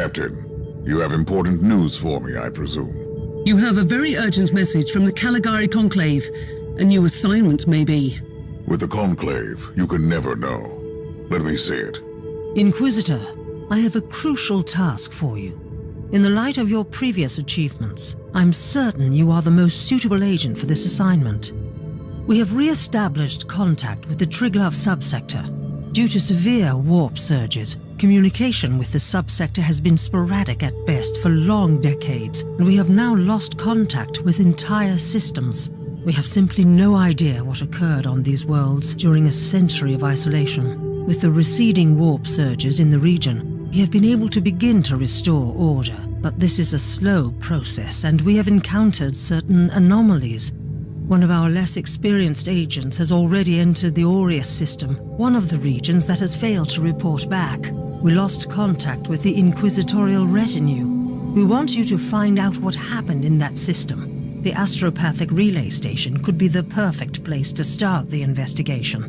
Captain, you have important news for me, I presume. You have a very urgent message from the Caligari Conclave. A new assignment, maybe. With the Conclave, you can never know. Let me see it. Inquisitor, I have a crucial task for you. In the light of your previous achievements, I'm certain you are the most suitable agent for this assignment. We have re-established contact with the Triglav subsector. Due to severe warp surges, communication with the subsector has been sporadic at best for long decades, and we have now lost contact with entire systems. We have simply no idea what occurred on these worlds during a century of isolation. With the receding warp surges in the region, we have been able to begin to restore order, but this is a slow process, and we have encountered certain anomalies. One of our less experienced agents has already entered the Aureus system, one of the regions that has failed to report back. We lost contact with the Inquisitorial retinue. We want you to find out what happened in that system. The astropathic relay station could be the perfect place to start the investigation.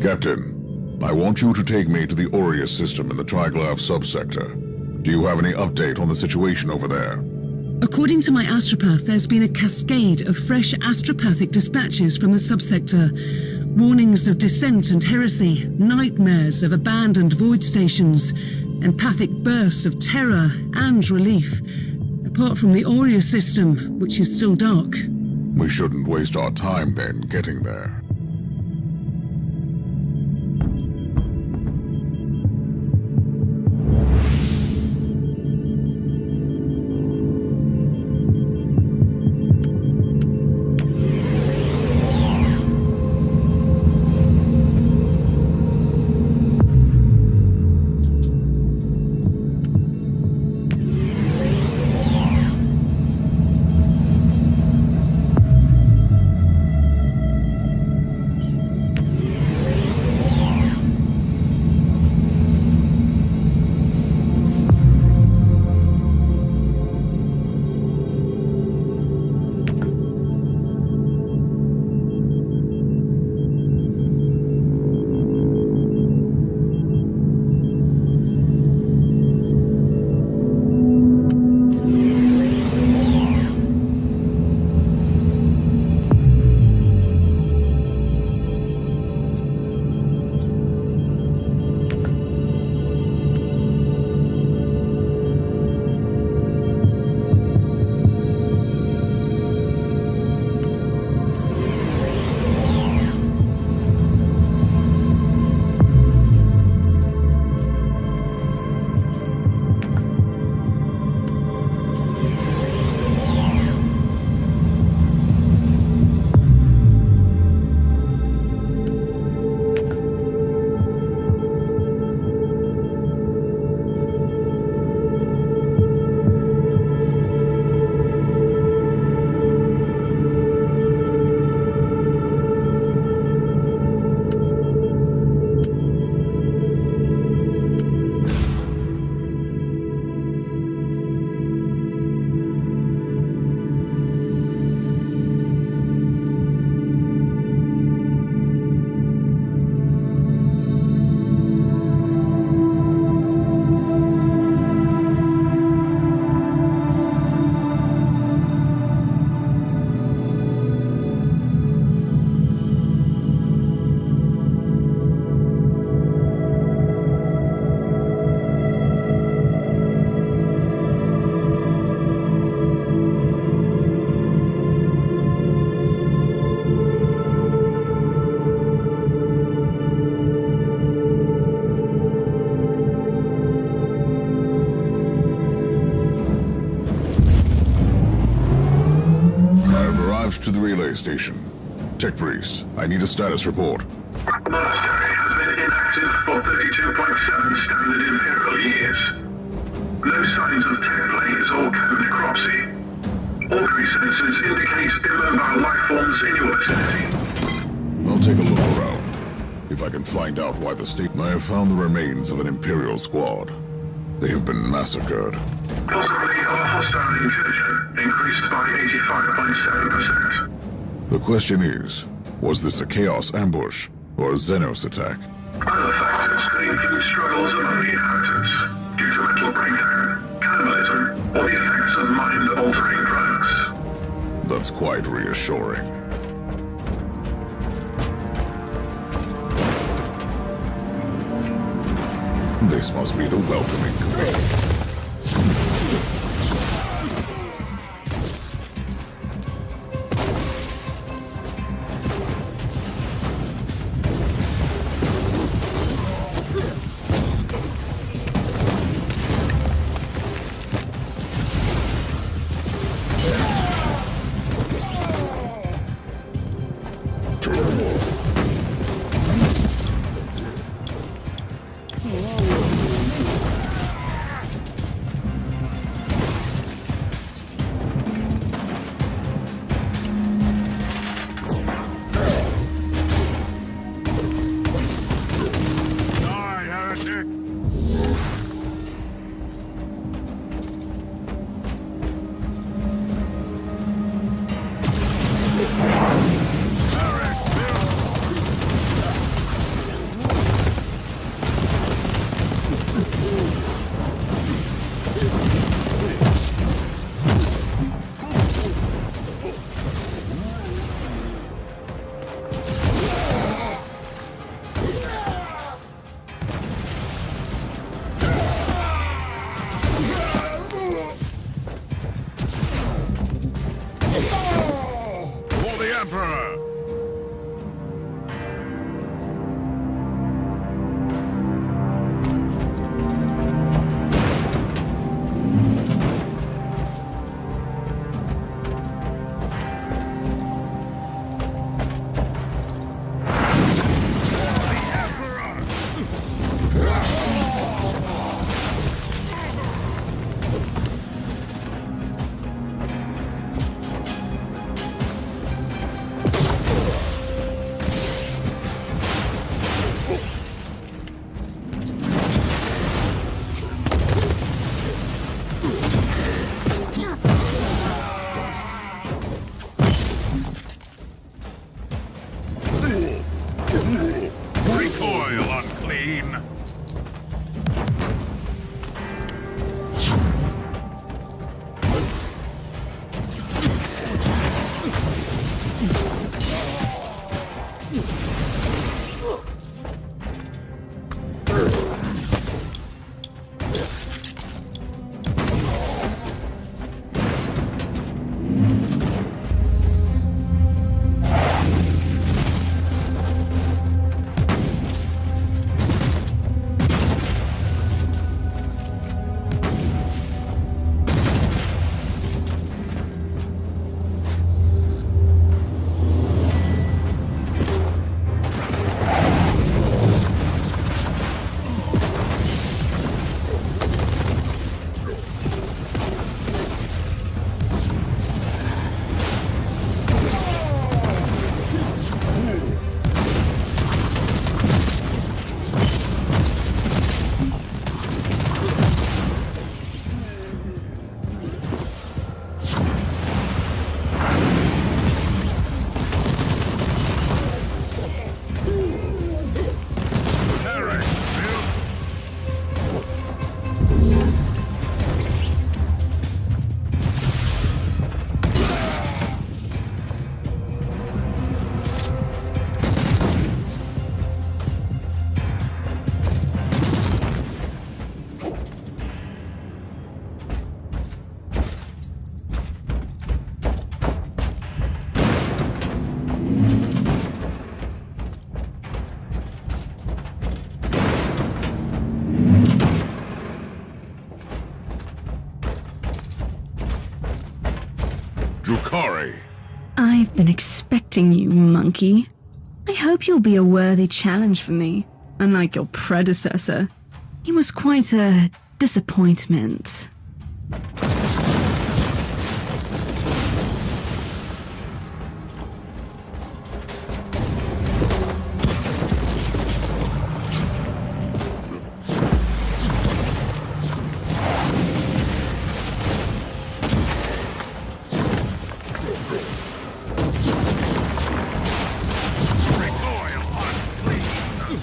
Captain, I want you to take me to the Aureus system in the Triglav subsector. Do you have any update on the situation over there? According to my astropath, there's been a cascade of fresh astropathic dispatches from the subsector. Warnings of dissent and heresy, nightmares of abandoned void stations, empathic bursts of terror and relief. Apart from the Aureus system, which is still dark. We shouldn't waste our time then getting there. To the relay station. Tech Priest, I need a status report. Monastery has been inactive for 32.7 standard Imperial years. No signs of tech planes or code necropsy. Augury sensors indicate immobile life forms in your vicinity. I'll take a look around. If I can find out why the state... I have found the remains of an Imperial squad. They have been massacred. Possibly our hostile incursion increased by 85.7%. The question is, was this a Chaos ambush or a Xenos attack? Other factors could include struggles among the inhabitants due to mental breakdown, cannibalism, or the effects of mind-altering drugs. That's quite reassuring. This must be the welcoming committee. Recoil, unclean! Drukhari! I've been expecting you, monkey. I hope you'll be a worthy challenge for me, unlike your predecessor. He was quite a disappointment. Recoil, unclean!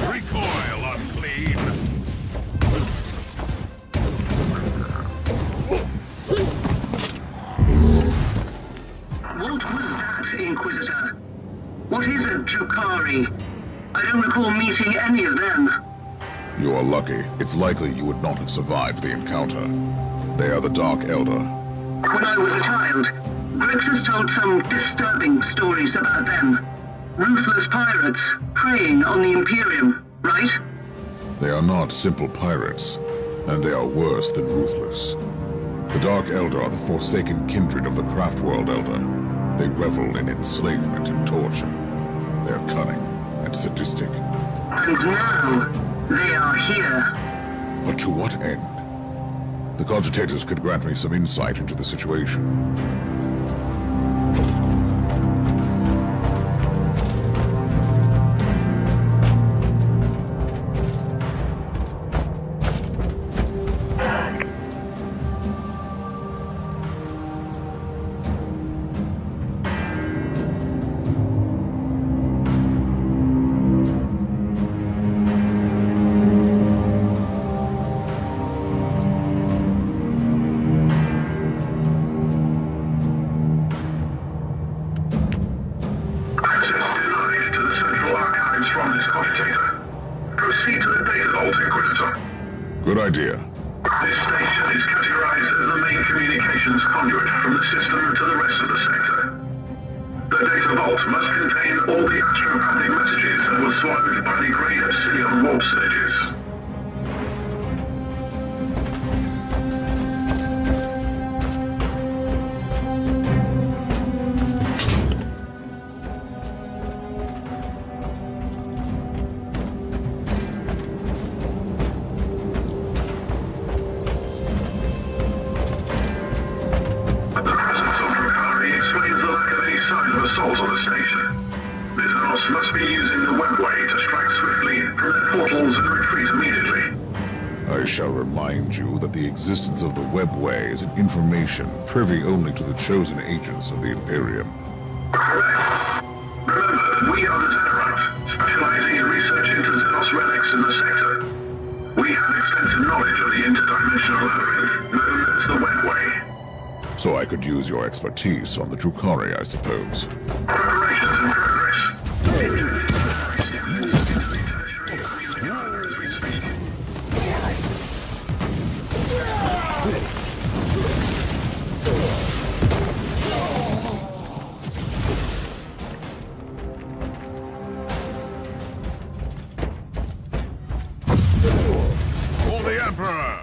Recoil, unclean. What was that, Inquisitor? What is a Drukhari? I don't recall meeting any of them. You are lucky. It's likely you would not have survived the encounter. They are the Dark Eldar. When I was a child, Grixis told some disturbing stories about them. Ruthless pirates preying on the Imperium, right? They are not simple pirates, and they are worse than ruthless. The Dark Eldar are the forsaken kindred of the Craftworld Eldar. They revel in enslavement and torture. They are cunning and sadistic. And now, they are here. But to what end? The cogitators could grant me some insight into the situation. Proceed to the data vault, Inquisitor. Good idea. This station is categorized as the main communications conduit from the system to the rest of the sector. The data vault must contain all the astropathic messages that were swallowed by the Great Obsidian warp surges. Assault on the station. Visitors must be using the webway to strike swiftly from their portals and retreat immediately. I shall remind you that the existence of the webway is an information privy only to the chosen agents of the Imperium. Correct. Remember that we are the Zenerite, specializing in research into Xenos relics in the sector. We have extensive knowledge of the interdimensional labyrinth known as the webway. So I could use your expertise on the Drukhari, I suppose. Preparations in progress. For the Emperor!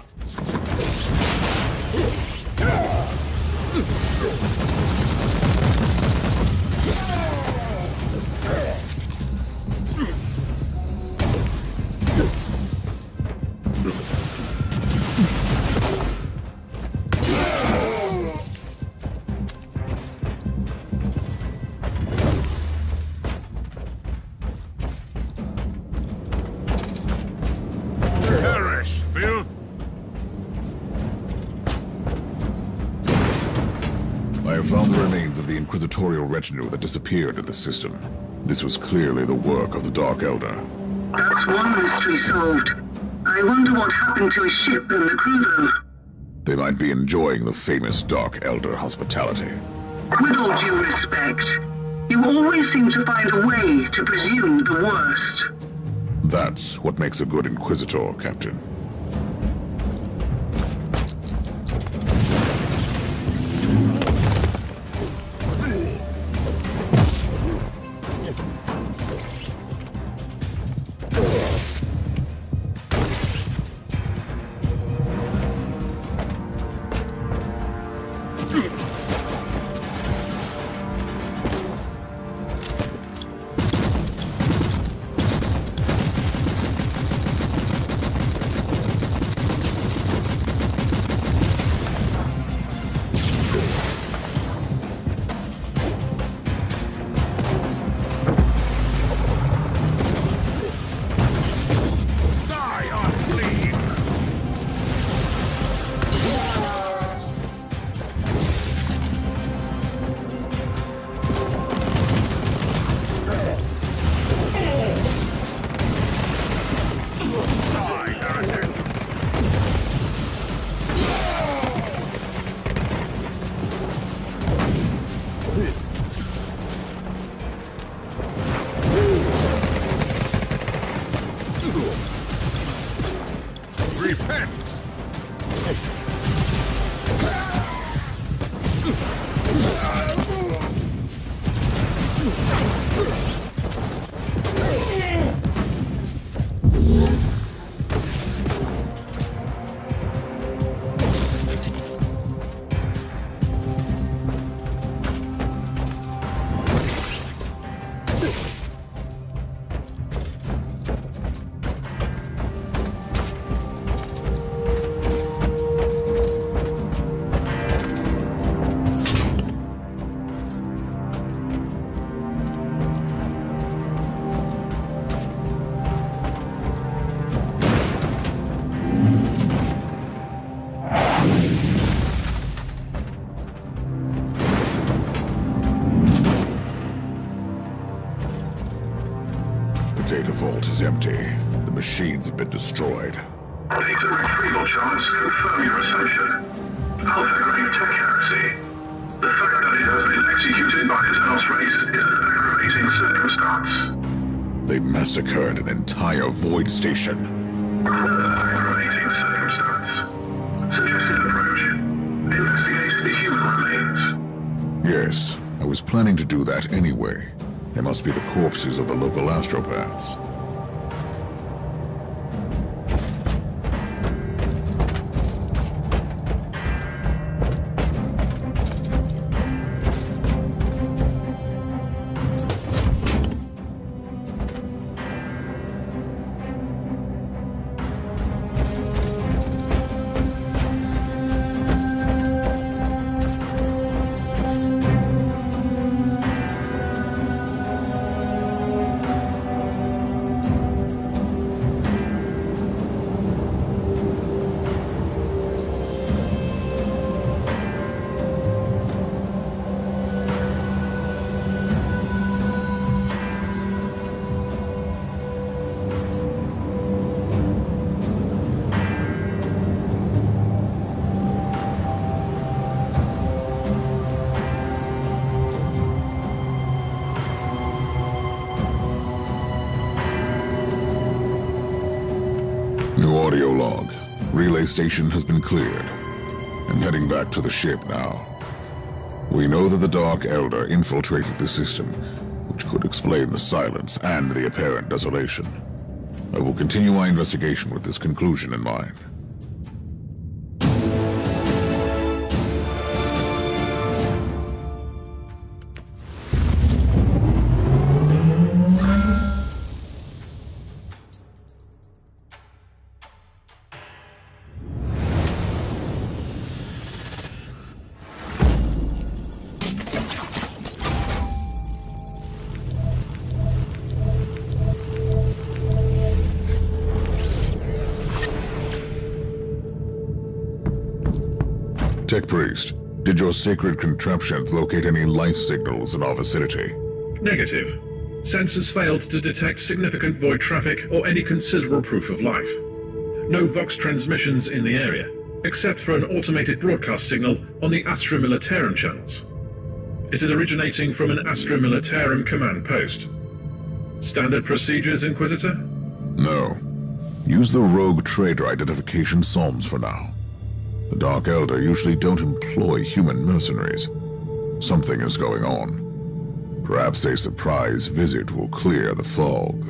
Perish, filth! I have found the remains of the Inquisitorial retinue that disappeared in the system. This was clearly the work of the Dark Eldar. That's one mystery solved. I wonder what happened to his ship and the crew, though. They might be enjoying the famous Dark Eldar hospitality. With all due respect, you always seem to find a way to presume the worst. That's what makes a good Inquisitor, Captain. vault is empty. The machines have been destroyed. Data retrieval charts confirm your assumption. Alpha-grade tech heresy. The fact that it has been executed by its house race is an aggravating circumstance. They massacred an entire void station. Another aggravating circumstance. Suggested approach. Investigate the human remains. Yes, I was planning to do that anyway. They must be the corpses of the local astropaths. New audio log. Relay station has been cleared. I'm heading back to the ship now. We know that the Dark Eldar infiltrated the system, which could explain the silence and the apparent desolation. I will continue my investigation with this conclusion in mind. Tech Priest, did your sacred contraptions locate any life signals in our vicinity? Negative. Sensors failed to detect significant void traffic or any considerable proof of life. No Vox transmissions in the area, except for an automated broadcast signal on the Astra Militarum channels. It is originating from an Astra Militarum command post. Standard procedures, Inquisitor? No. Use the rogue trader identification psalms for now. The Dark Eldar usually don't employ human mercenaries. Something is going on. Perhaps a surprise visit will clear the fog.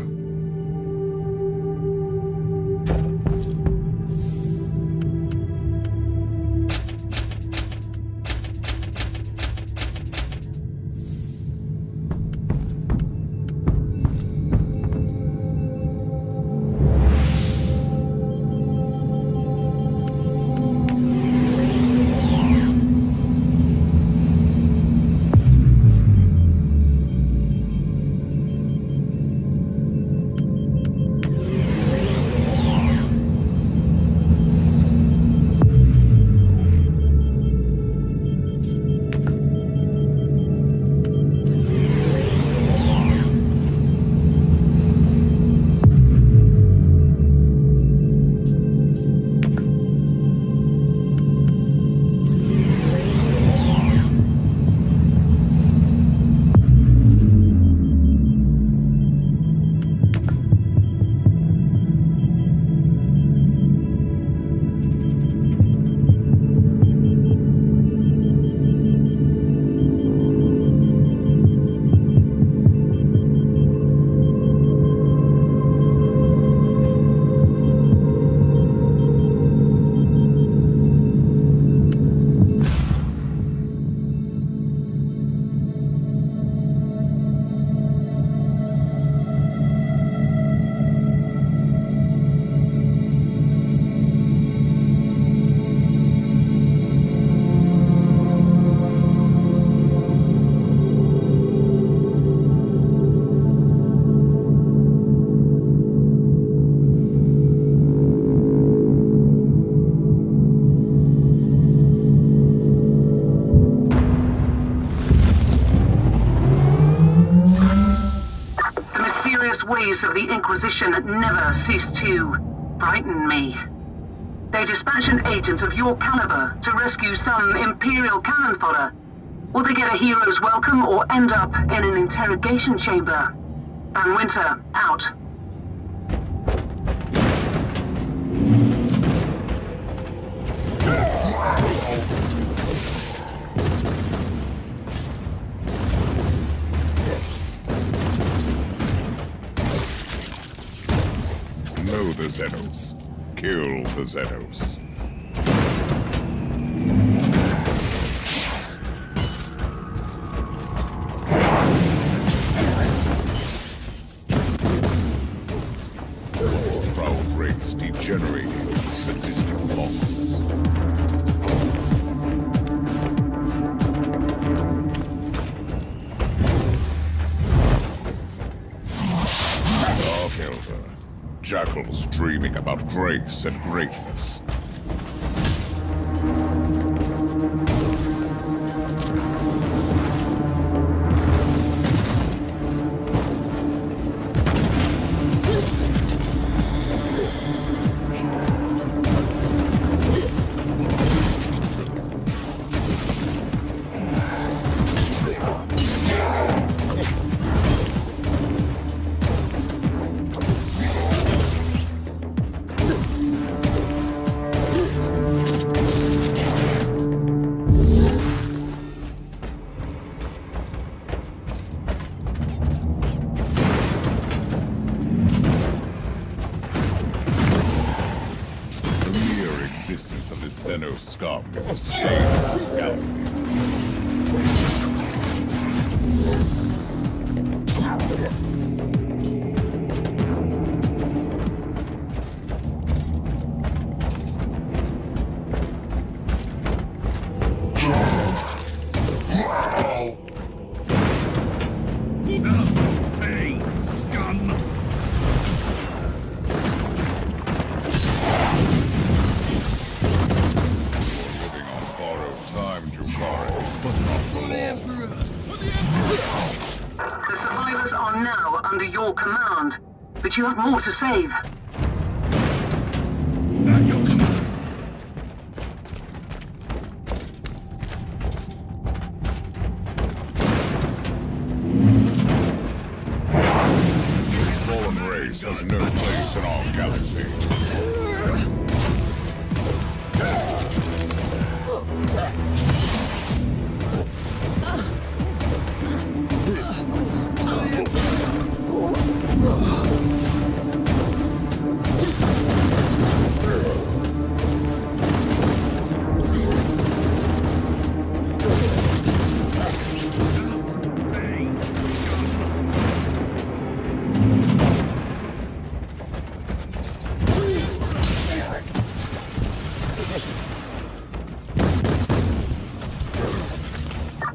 ways of the Inquisition never cease to frighten me. They dispatch an agent of your caliber to rescue some Imperial cannon fodder. Will they get a hero's welcome or end up in an interrogation chamber? Van Winter, out. Know the Xenos. Kill the Xenos. This proud race degenerating into sadistic monsters. Dark Eldar. Jackals dreaming about grace and greatness. Of this Xeno scum is a stain on the galaxy. Hey, scum! The survivors are now under your command, but you have more to save. At your command. This fallen race has no place in our galaxy.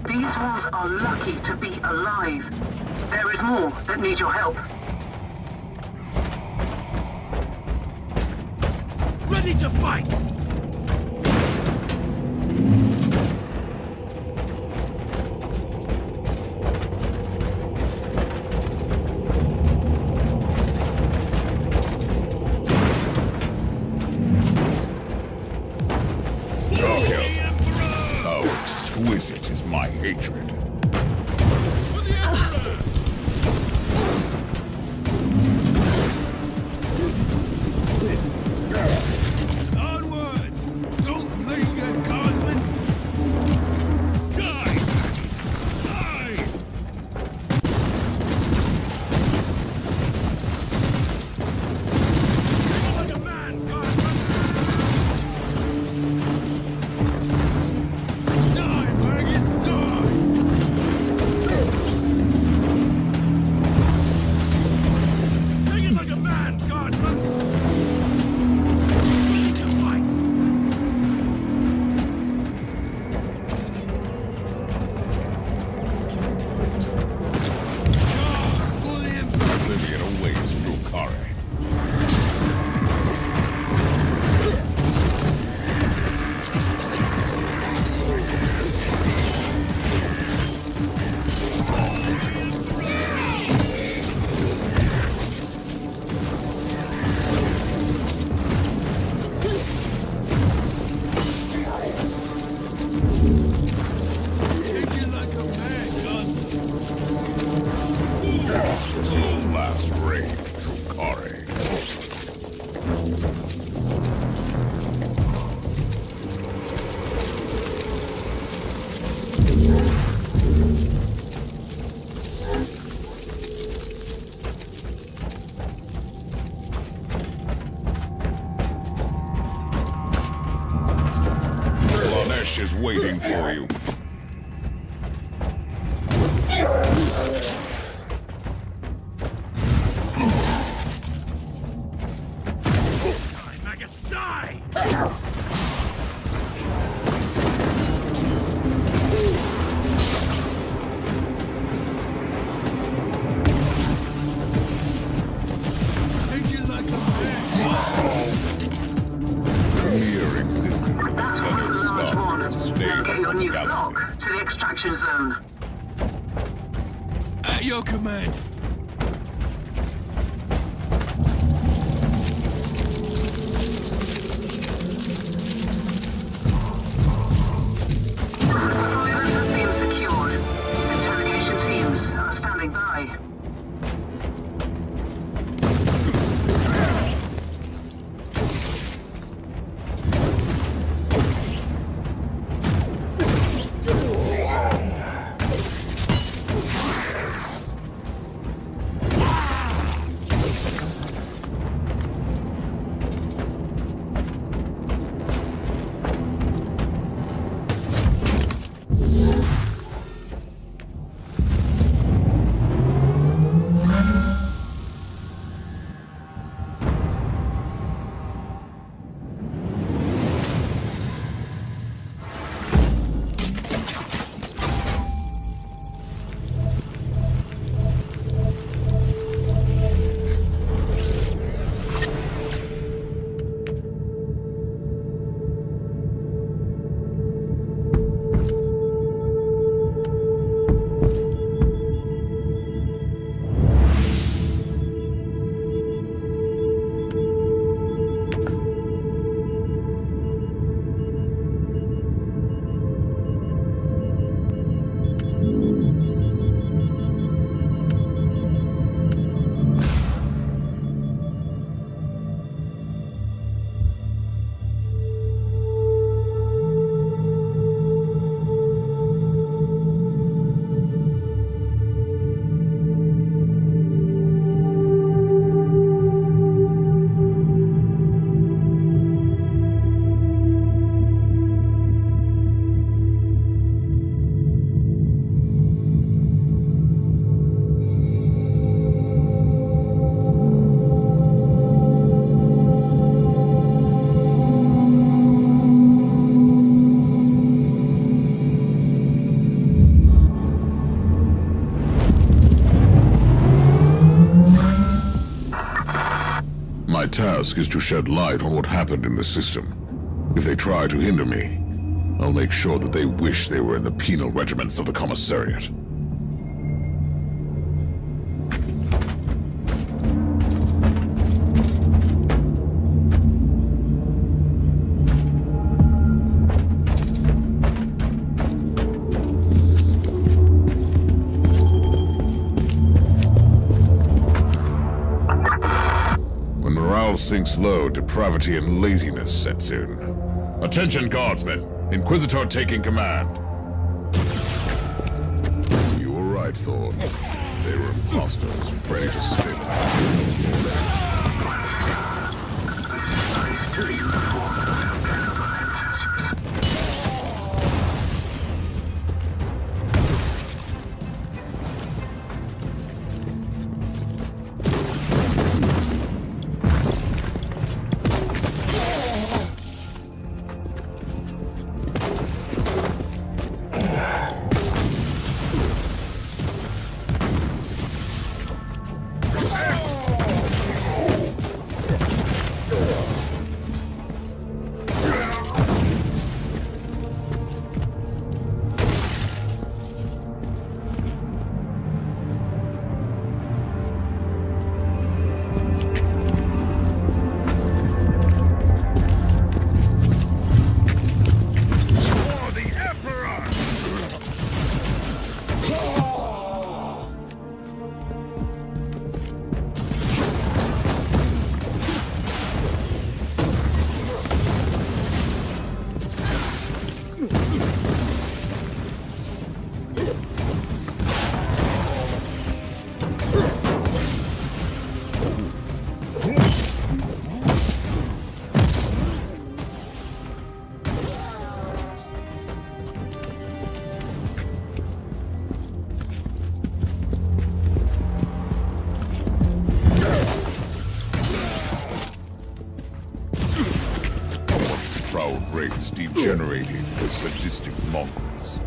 These ones are lucky to be alive. There is more that need your help. Ready to fight! How exquisite is my hatred. Onwards! Don't linger, guardsmen! Die! Die! Like a man, guardsmen! Die, maggots, die! extraction zone. At your command. Survivors have been secured. Interrogation teams are standing by. My task is to shed light on what happened in the system. If they try to hinder me, I'll make sure that they wish they were in the penal regiments of the Commissariat. Sinks low, depravity and laziness sets in. Attention, guardsmen! Inquisitor taking command. You were right, Thor. They were imposters, ready to spit. Degenerating the sadistic mongrels.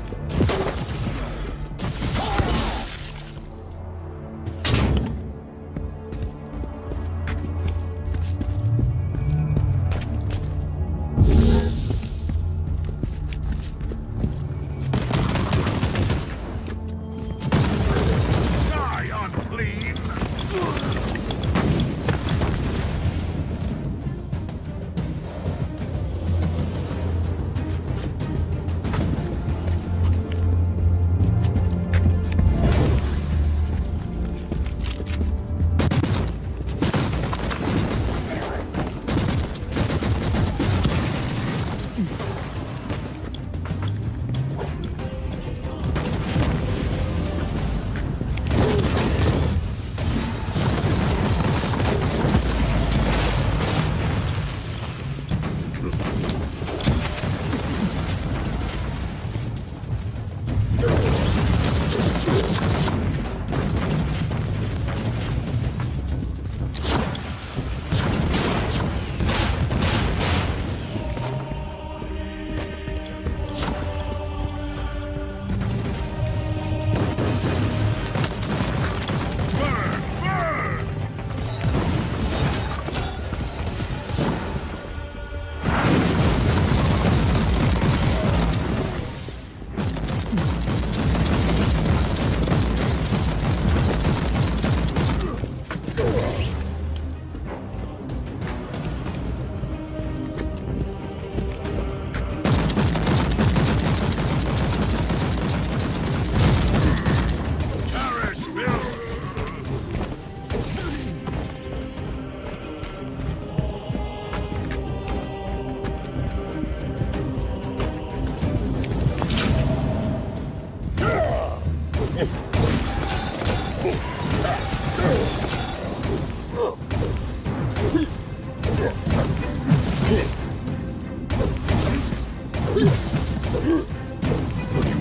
You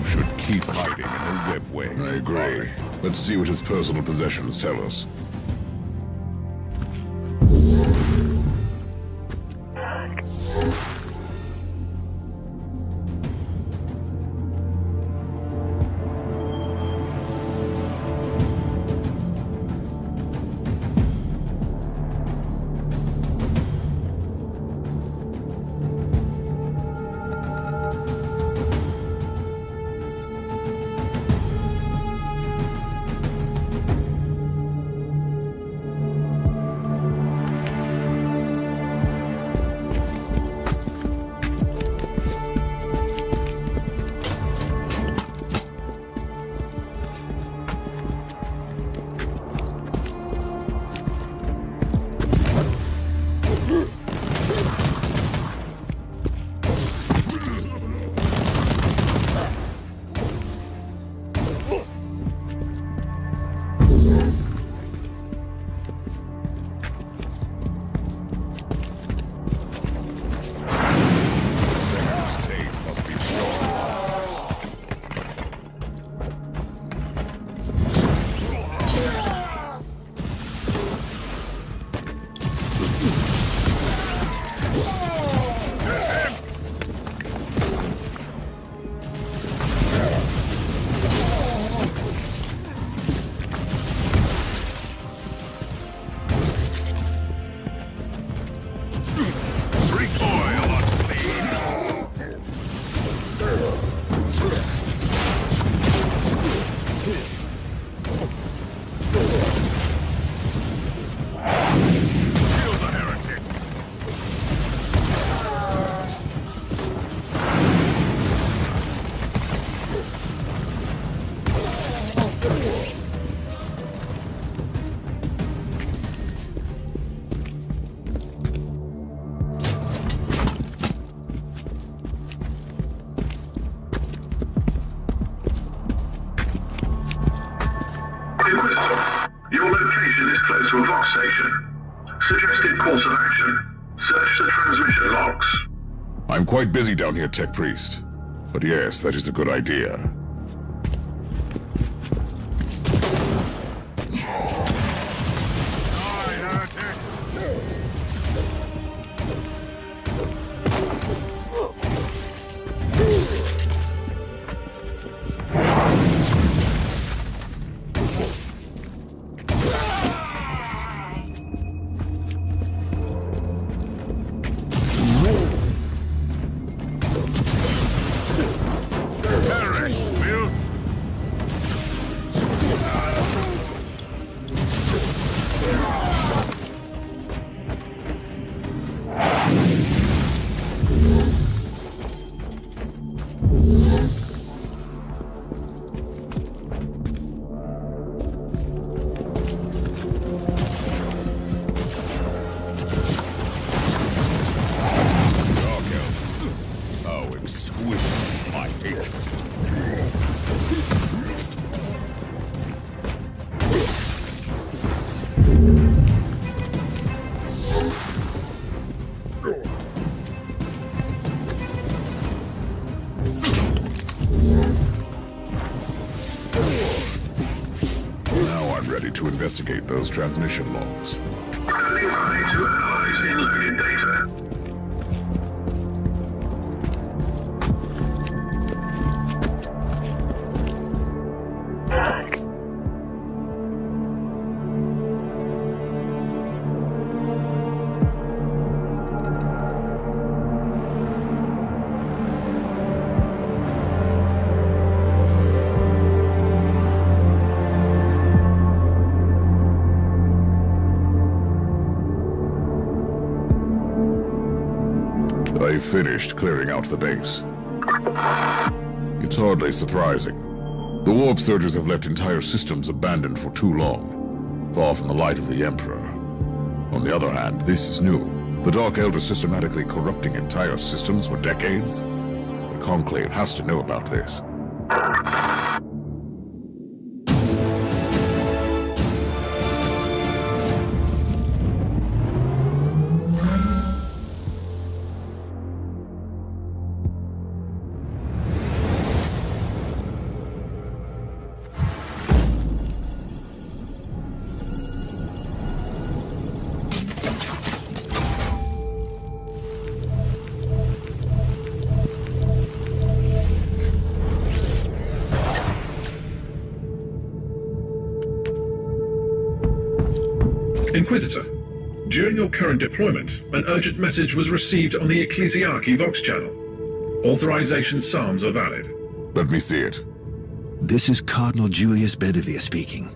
should keep hiding in the webway. I agree. Let's see what his personal possessions tell us. Inquisitor, your location is close to a Vox station. Suggested course of action. Search the transmission logs. I'm quite busy down here, Tech Priest. But yes, that is a good idea. To investigate those transmission logs. Standing by to analyze inloaded data. I finished clearing out the base. It's hardly surprising. The warp surges have left entire systems abandoned for too long, far from the light of the Emperor. On the other hand, this is new. The Dark Eldar systematically corrupting entire systems for decades? The Conclave has to know about this. Inquisitor, during your current deployment, an urgent message was received on the Ecclesiarchy Vox channel. Authorization psalms are valid. Let me see it. This is Cardinal Julius Bedivere speaking.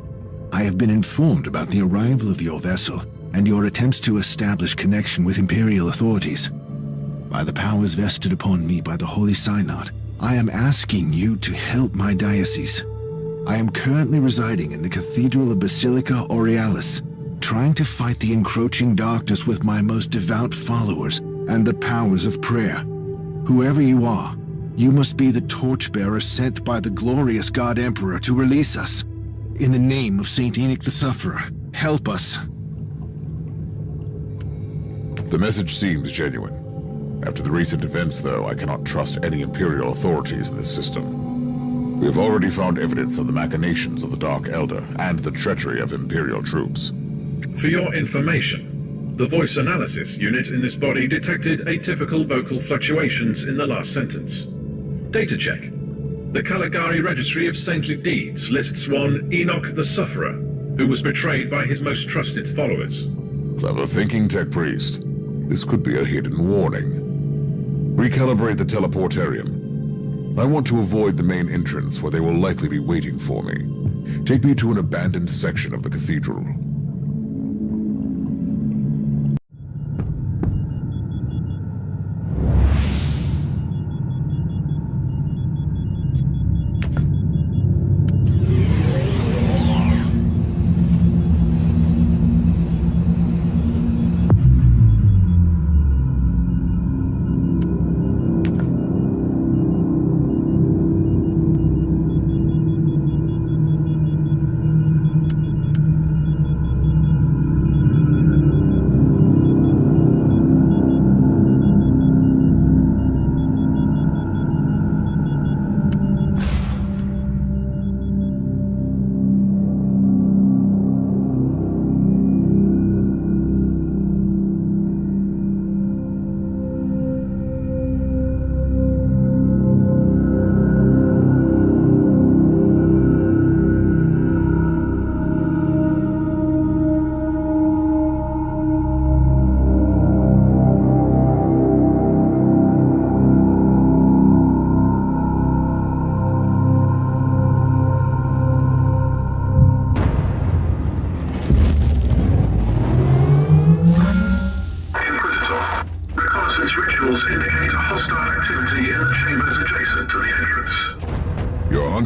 I have been informed about the arrival of your vessel and your attempts to establish connection with Imperial authorities. By the powers vested upon me by the Holy Synod, I am asking you to help my diocese. I am currently residing in the Cathedral of Basilica Aurealis, trying to fight the encroaching darkness with my most devout followers and the powers of prayer. Whoever you are, you must be the torchbearer sent by the glorious God Emperor to release us. In the name of Saint Enoch the Sufferer, help us. The message seems genuine. After the recent events, though, I cannot trust any Imperial authorities in this system. We have already found evidence of the machinations of the Dark Eldar and the treachery of Imperial troops. For your information, the voice analysis unit in this body detected atypical vocal fluctuations in the last sentence. Data check. The Caligari Registry of Saintly Deeds lists one Enoch the Sufferer, who was betrayed by his most trusted followers. Clever thinking, Tech Priest. This could be a hidden warning. Recalibrate the teleportarium. I want to avoid the main entrance where they will likely be waiting for me. Take me to an abandoned section of the cathedral.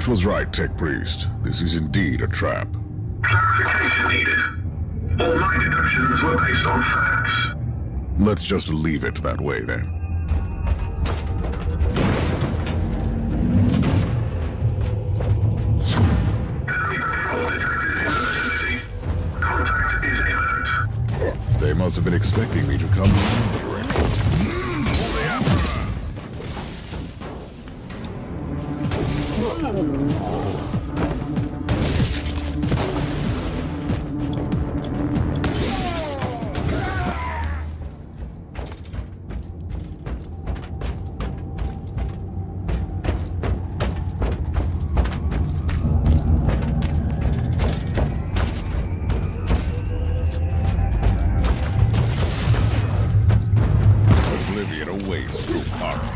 Was right, Tech Priest. This is indeed a trap. Clarification needed. All my deductions were based on facts. Let's just leave it that way, then. Enemy patrol detected in the vicinity. Contact is imminent. They must have been expecting me to come from the direction. Oblivion awaits, Drukara.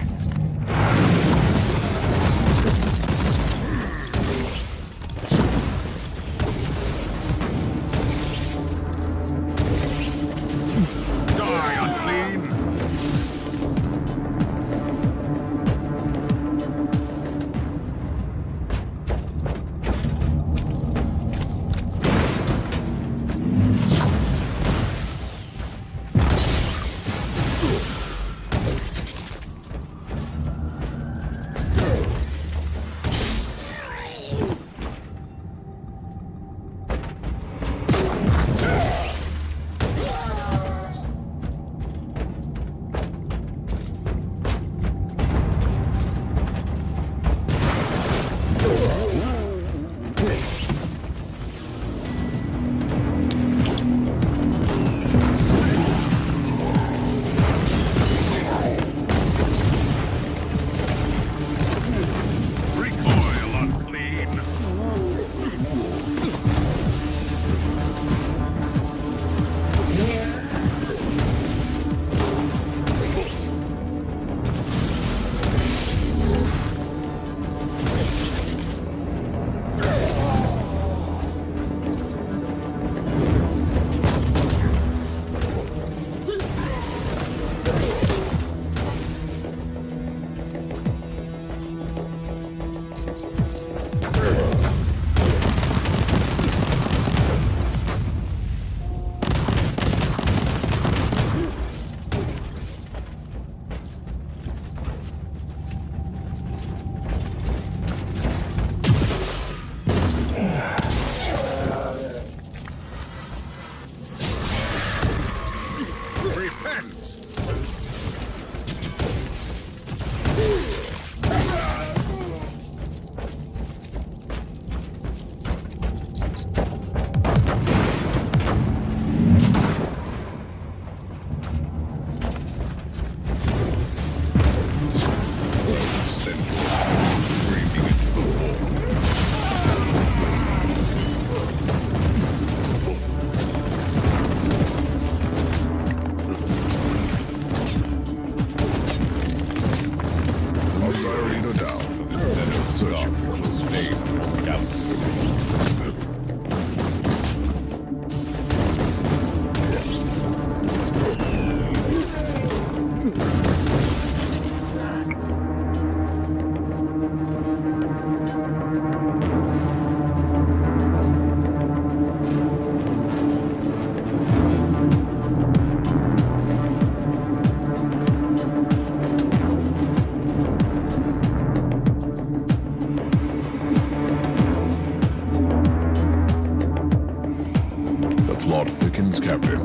The plot thickens, Captain.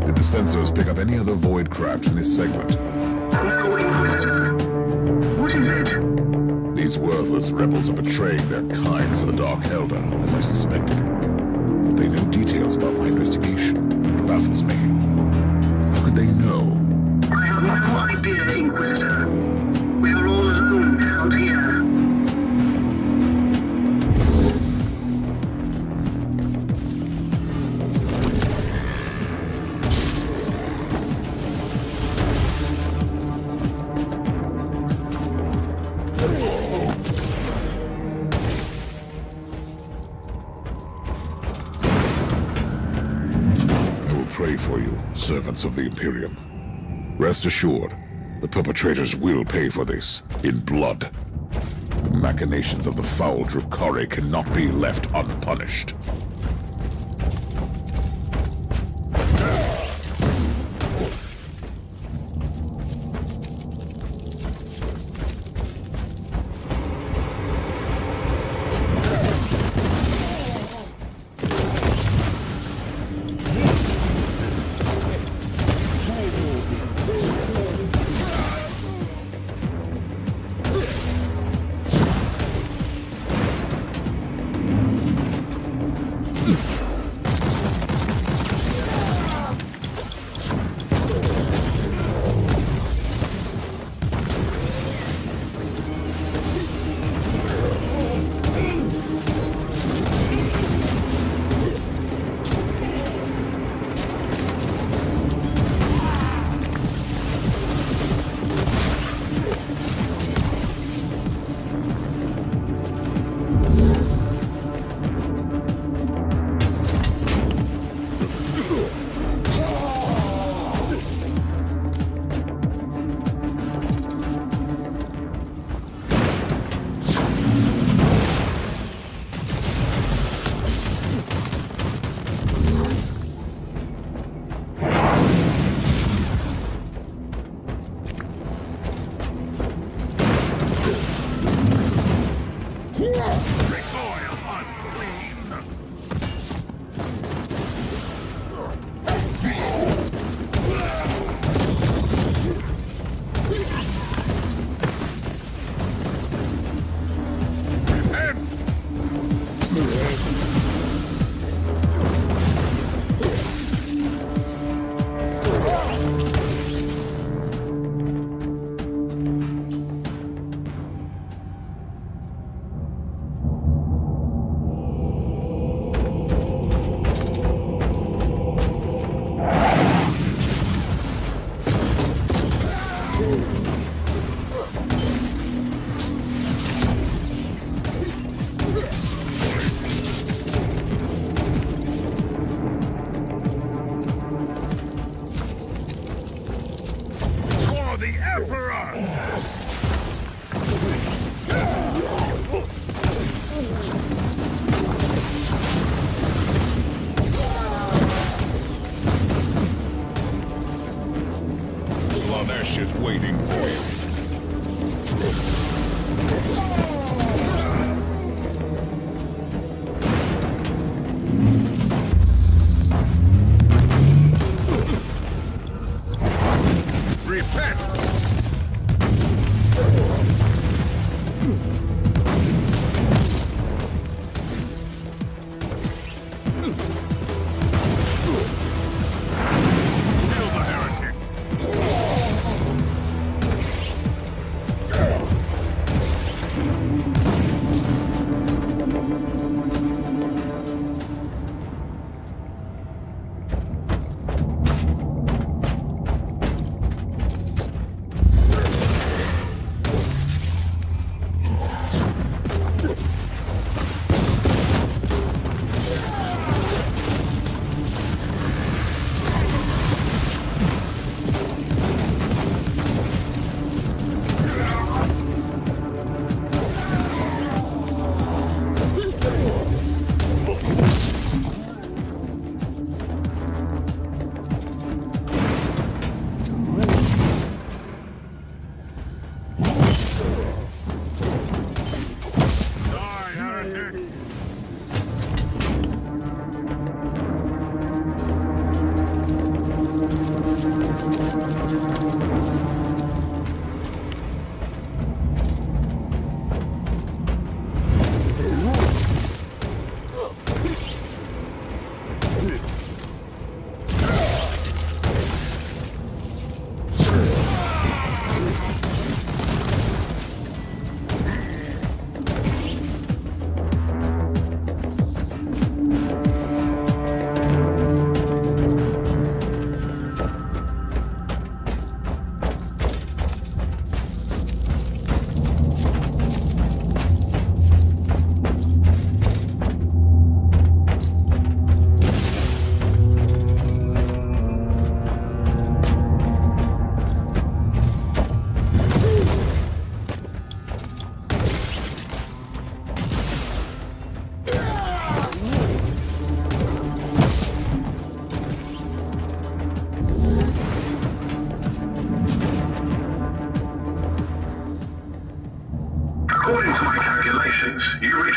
Did the sensors pick up any other void craft in this segment? No, Inquisitor. What is it? These worthless rebels are betraying their kind for the Dark Eldar, as I suspected. But they know details about my investigation. It baffles me. How could they know? I have no idea, Inquisitor. We are all alone out here. Pray for you, servants of the Imperium. Rest assured, the perpetrators will pay for this in blood. The machinations of the foul Drukhari cannot be left unpunished.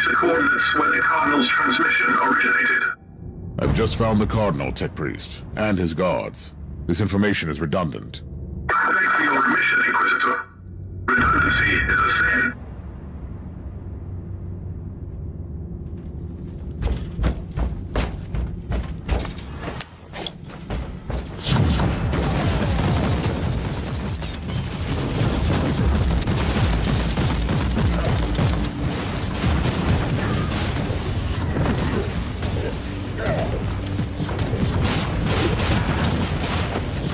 reach the coordinates where the Cardinal's transmission originated? I've just found the Cardinal, Tech Priest, and his guards. This information is redundant. Pray for your remission, Inquisitor. Redundancy is a sin.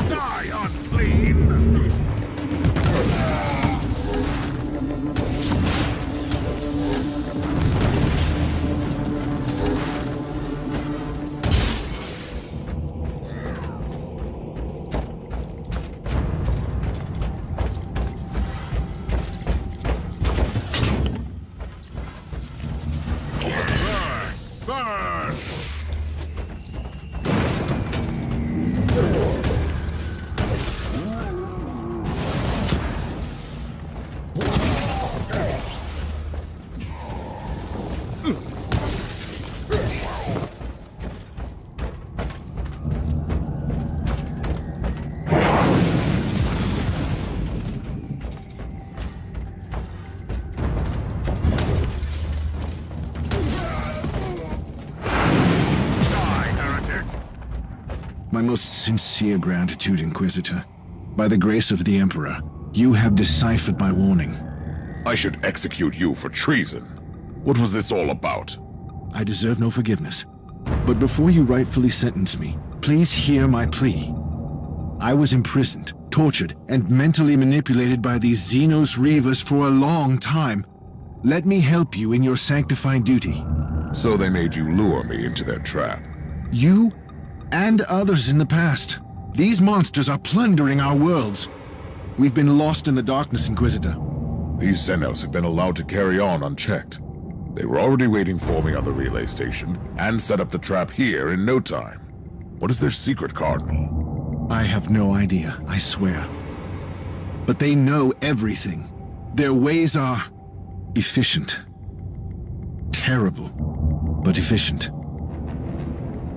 Die, unclean! Burn! Die, heretic! My most sincere gratitude, Inquisitor. By the grace of the Emperor, you have deciphered my warning. I should execute you for treason. What was this all about? I deserve no forgiveness. But before you rightfully sentence me, please hear my plea. I was imprisoned, tortured, and mentally manipulated by these Xenos Reavers for a long time. Let me help you in your sanctifying duty. So they made you lure me into their trap. You and others in the past. These monsters are plundering our worlds. We've been lost in the darkness, Inquisitor. These Xenos have been allowed to carry on unchecked. They were already waiting for me on the relay station and set up the trap here in no time. What is their secret, Cardinal? I have no idea, I swear. But they know everything. Their ways are efficient. Terrible, but efficient.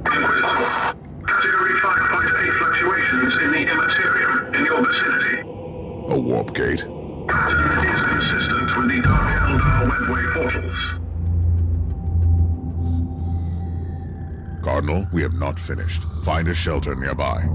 Inquisitor, Category 5.8 fluctuations in the immaterium in your vicinity. A warp gate? Pattern is consistent with the Dark Eldar webway portals. Cardinal, we have not finished. Find a shelter nearby.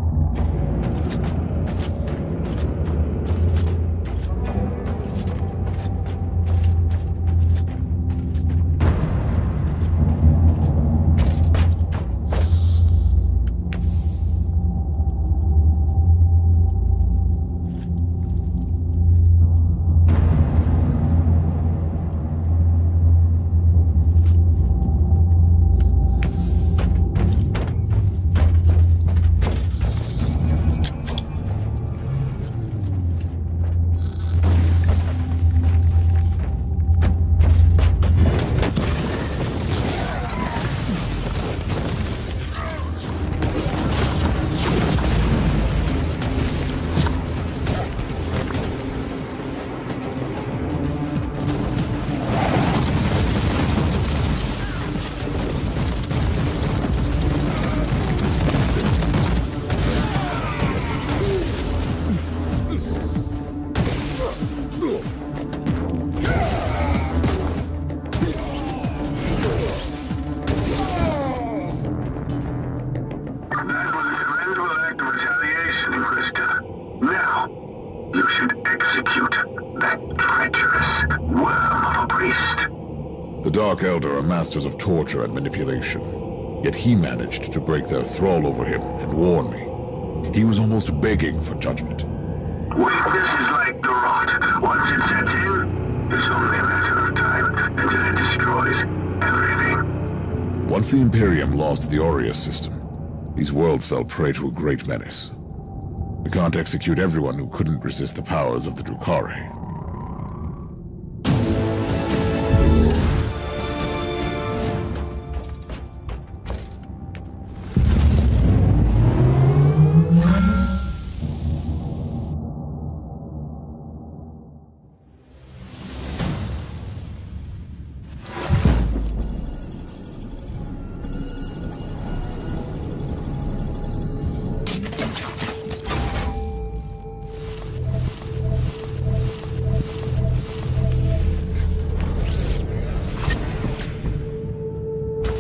The Dark Eldar are masters of torture and manipulation. Yet he managed to break their thrall over him and warn me. He was almost begging for judgment. Weakness is like the rot. Once it sets in, it's only a matter of time until it destroys everything. Once the Imperium lost the Aureus system, these worlds fell prey to a great menace. We can't execute everyone who couldn't resist the powers of the Drukhari.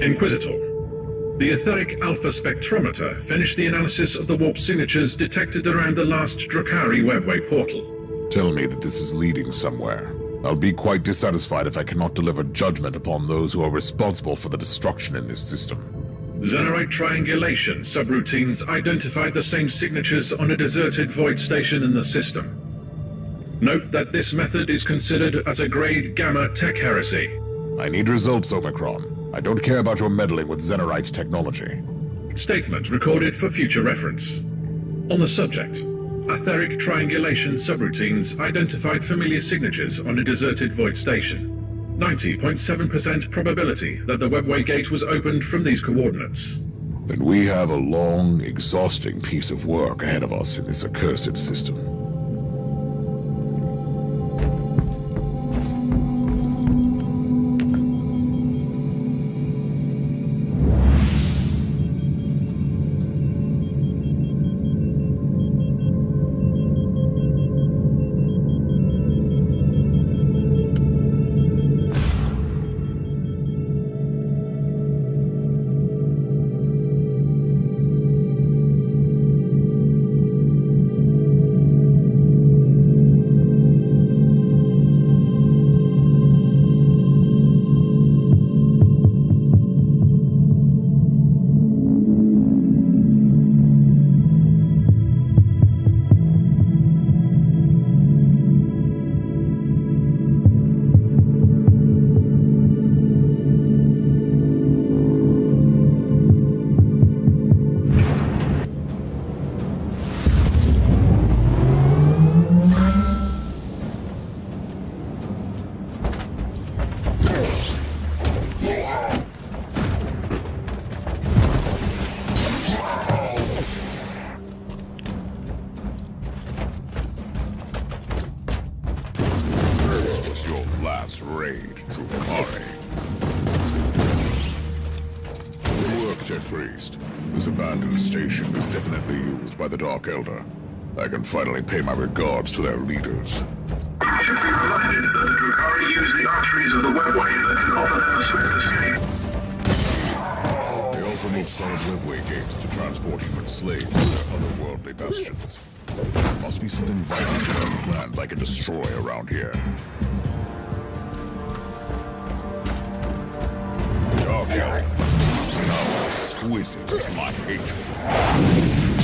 Inquisitor. The etheric alpha spectrometer finished the analysis of the warp signatures detected around the last Drukhari webway portal. Tell me that this is leading somewhere. I'll be quite dissatisfied if I cannot deliver judgment upon those who are responsible for the destruction in this system. Xenorite triangulation subroutines identified the same signatures on a deserted void station in the system. Note that this method is considered as a grade Gamma tech heresy. I need results, Omicron. I don't care about your meddling with Xenorite technology. Statement recorded for future reference. On the subject, etheric triangulation subroutines identified familiar signatures on a deserted void station. 90.7% probability that the webway gate was opened from these coordinates. Then we have a long, exhausting piece of work ahead of us in this accursed system. This abandoned station is definitely used by the Dark Eldar. I can finally pay my regards to their leaders. You should be reminded that the Drukhari use the arteries of the webway that can offer them a swift escape. They also need solid webway gates to transport human slaves to their otherworldly bastions. There must be something vital to their plans I can destroy around here. Dark Eldar. How exquisite is my hatred.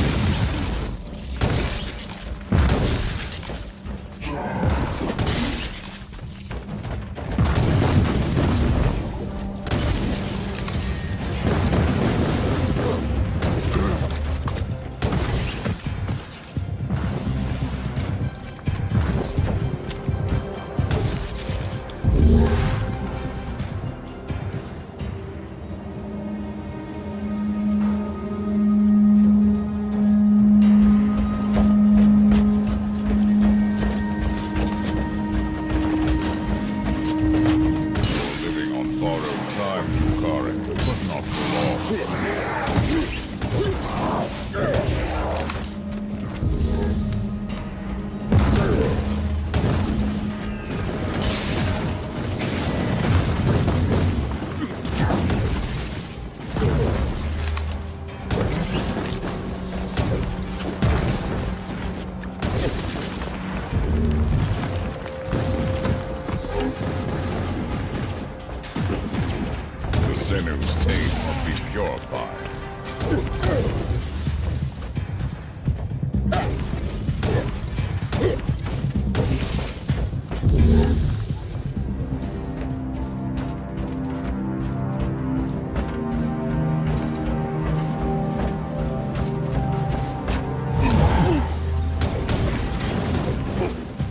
Zenu's taint must be purified.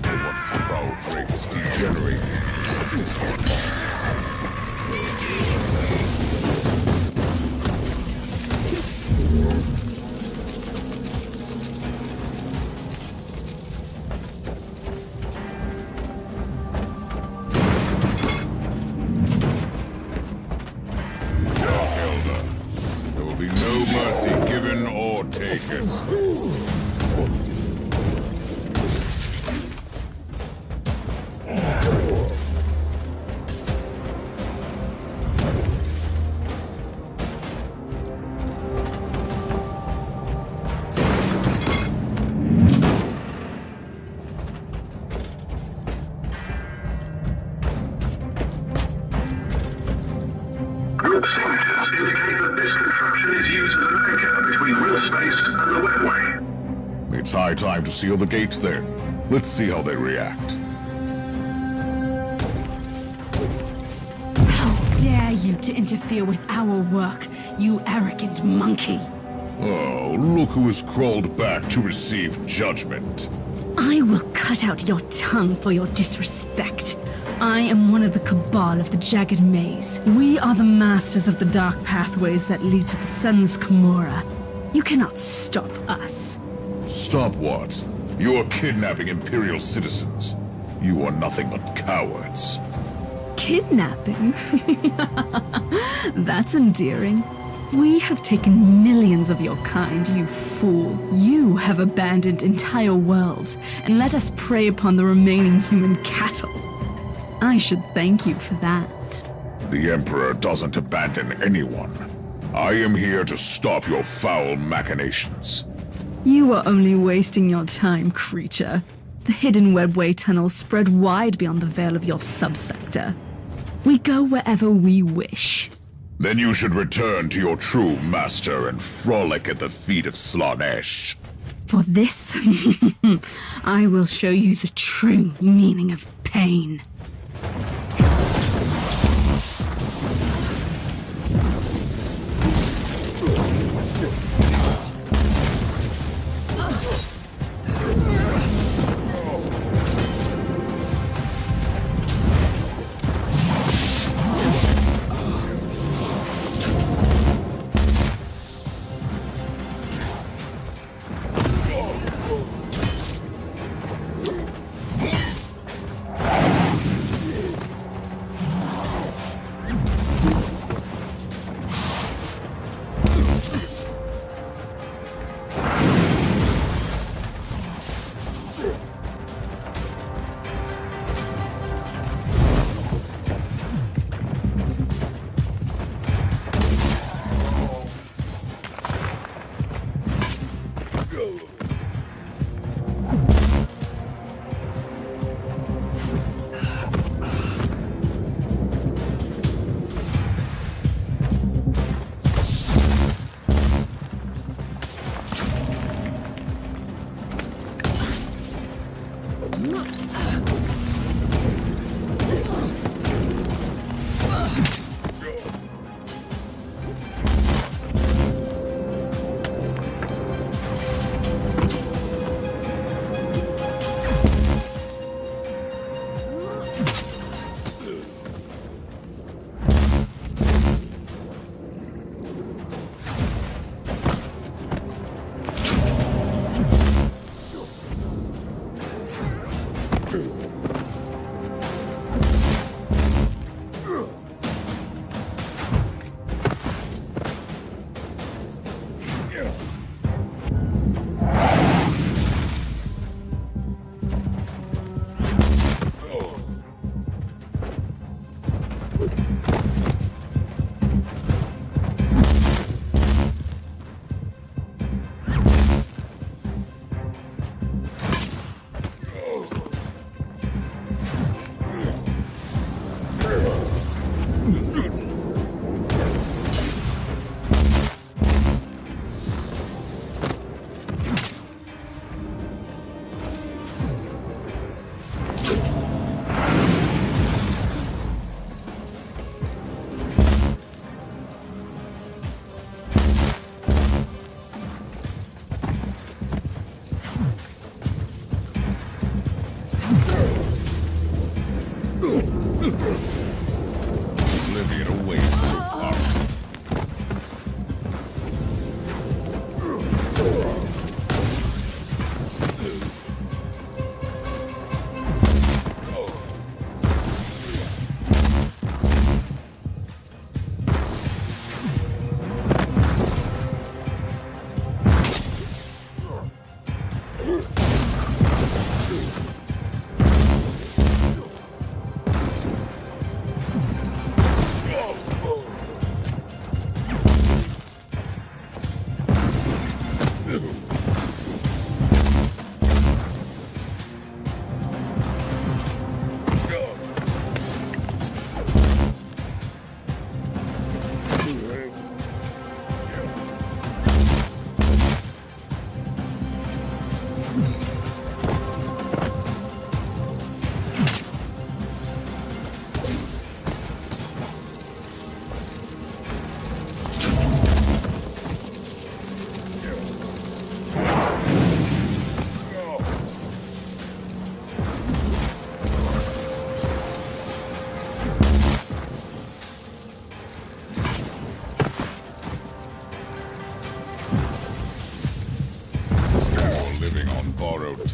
The once proud race degenerated into submissive Your signatures indicate that this contraption is used as an anchor between real space and the webway. It's high time to seal the gates then. Let's see how they react. How dare you to interfere with our work, you arrogant monkey! Oh, look who has crawled back to receive judgment. I will cut out your tongue for your disrespect. I am one of the Cabal of the Jagged Maze. We are the masters of the dark pathways that lead to the Sun's Kimura. You cannot stop us. Stop what? You are kidnapping Imperial citizens. You are nothing but cowards. Kidnapping? That's endearing. We have taken millions of your kind, you fool. You have abandoned entire worlds and let us prey upon the remaining human cattle. I should thank you for that. The Emperor doesn't abandon anyone. I am here to stop your foul machinations. You are only wasting your time, creature. The hidden webway tunnels spread wide beyond the veil of your subsector. We go wherever we wish. Then you should return to your true master and frolic at the feet of Slaanesh. For this, I will show you the true meaning of pain.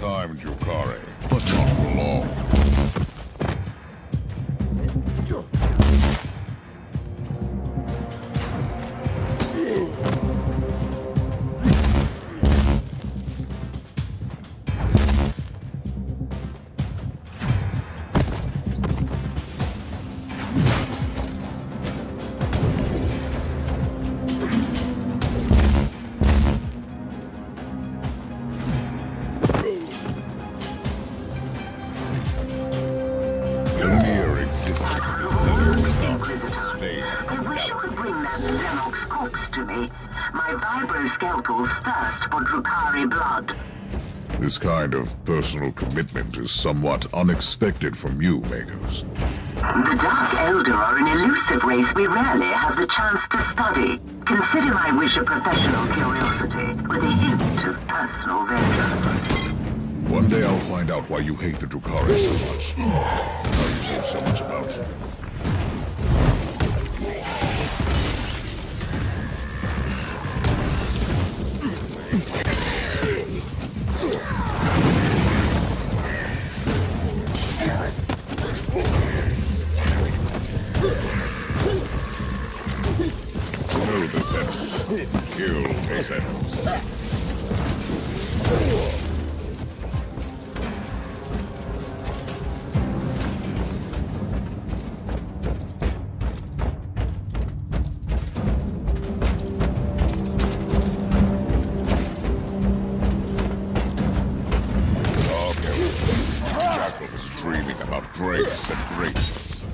time, Drukhari, but not for long. The mere existence of the center of Spain I wish you could bring that Xenok's corpse to me. My vibro-scalpels thirst for Drukhari blood. This kind of personal commitment is somewhat unexpected from you, Magos. The Dark Eldar are an elusive race we rarely have the chance to study. Consider my wish a professional curiosity with a hint of personal vengeance. One day I'll find out why you hate the Drukhari so much. How you know so much about them. Know the Xenos. Kill the Xenos. Jackals dreaming about grace and greatness.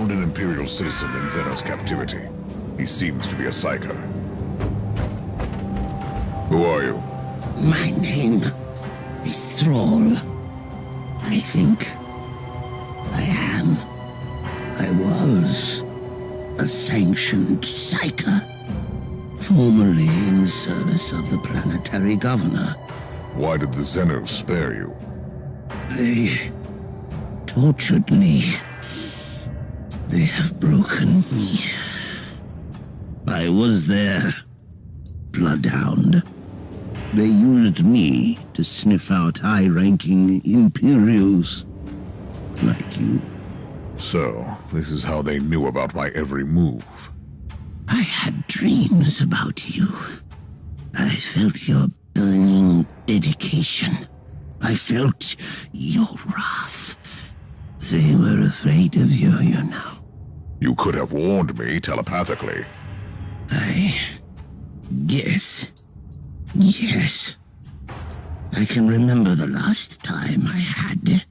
found an Imperial citizen in Xenos captivity. He seems to be a psycho. Who are you? My name is Thrall. I think I was a sanctioned psyker, formerly in the service of the planetary governor. Why did the Xenos spare you? They tortured me. They have broken me. I was their bloodhound. They used me to sniff out high-ranking Imperials like you. So, this is how they knew about my every move. I had dreams about you. I felt your burning dedication. I felt your wrath. They were afraid of you, you know. You could have warned me telepathically. I guess. Yes. I can remember the last time I had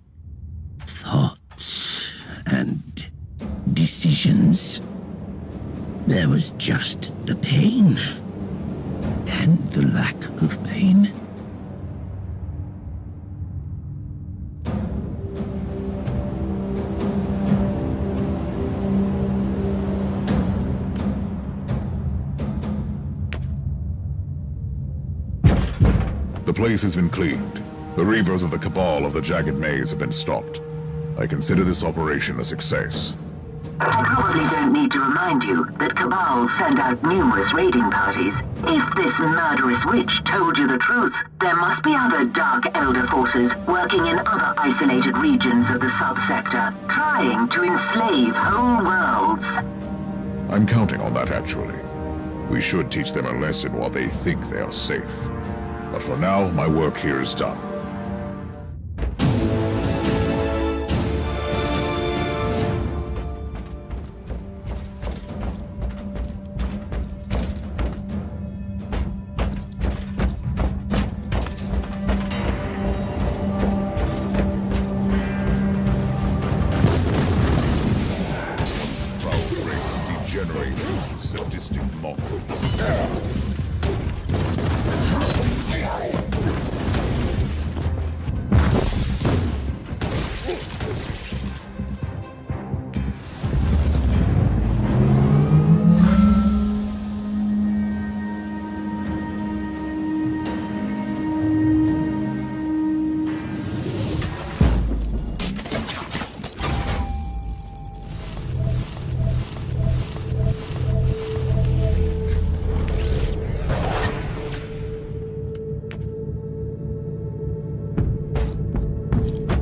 thoughts and decisions. There was just the pain and the lack of pain. The place has been cleaned. The reavers of the Cabal of the Jagged Maze have been stopped. I consider this operation a success. I probably don't need to remind you that Cabals send out numerous raiding parties. If this murderous witch told you the truth, there must be other Dark Eldar forces working in other isolated regions of the subsector, trying to enslave whole worlds. I'm counting on that, actually. We should teach them a lesson while they think they are safe. But for now, my work here is done. Sadistic mongrels.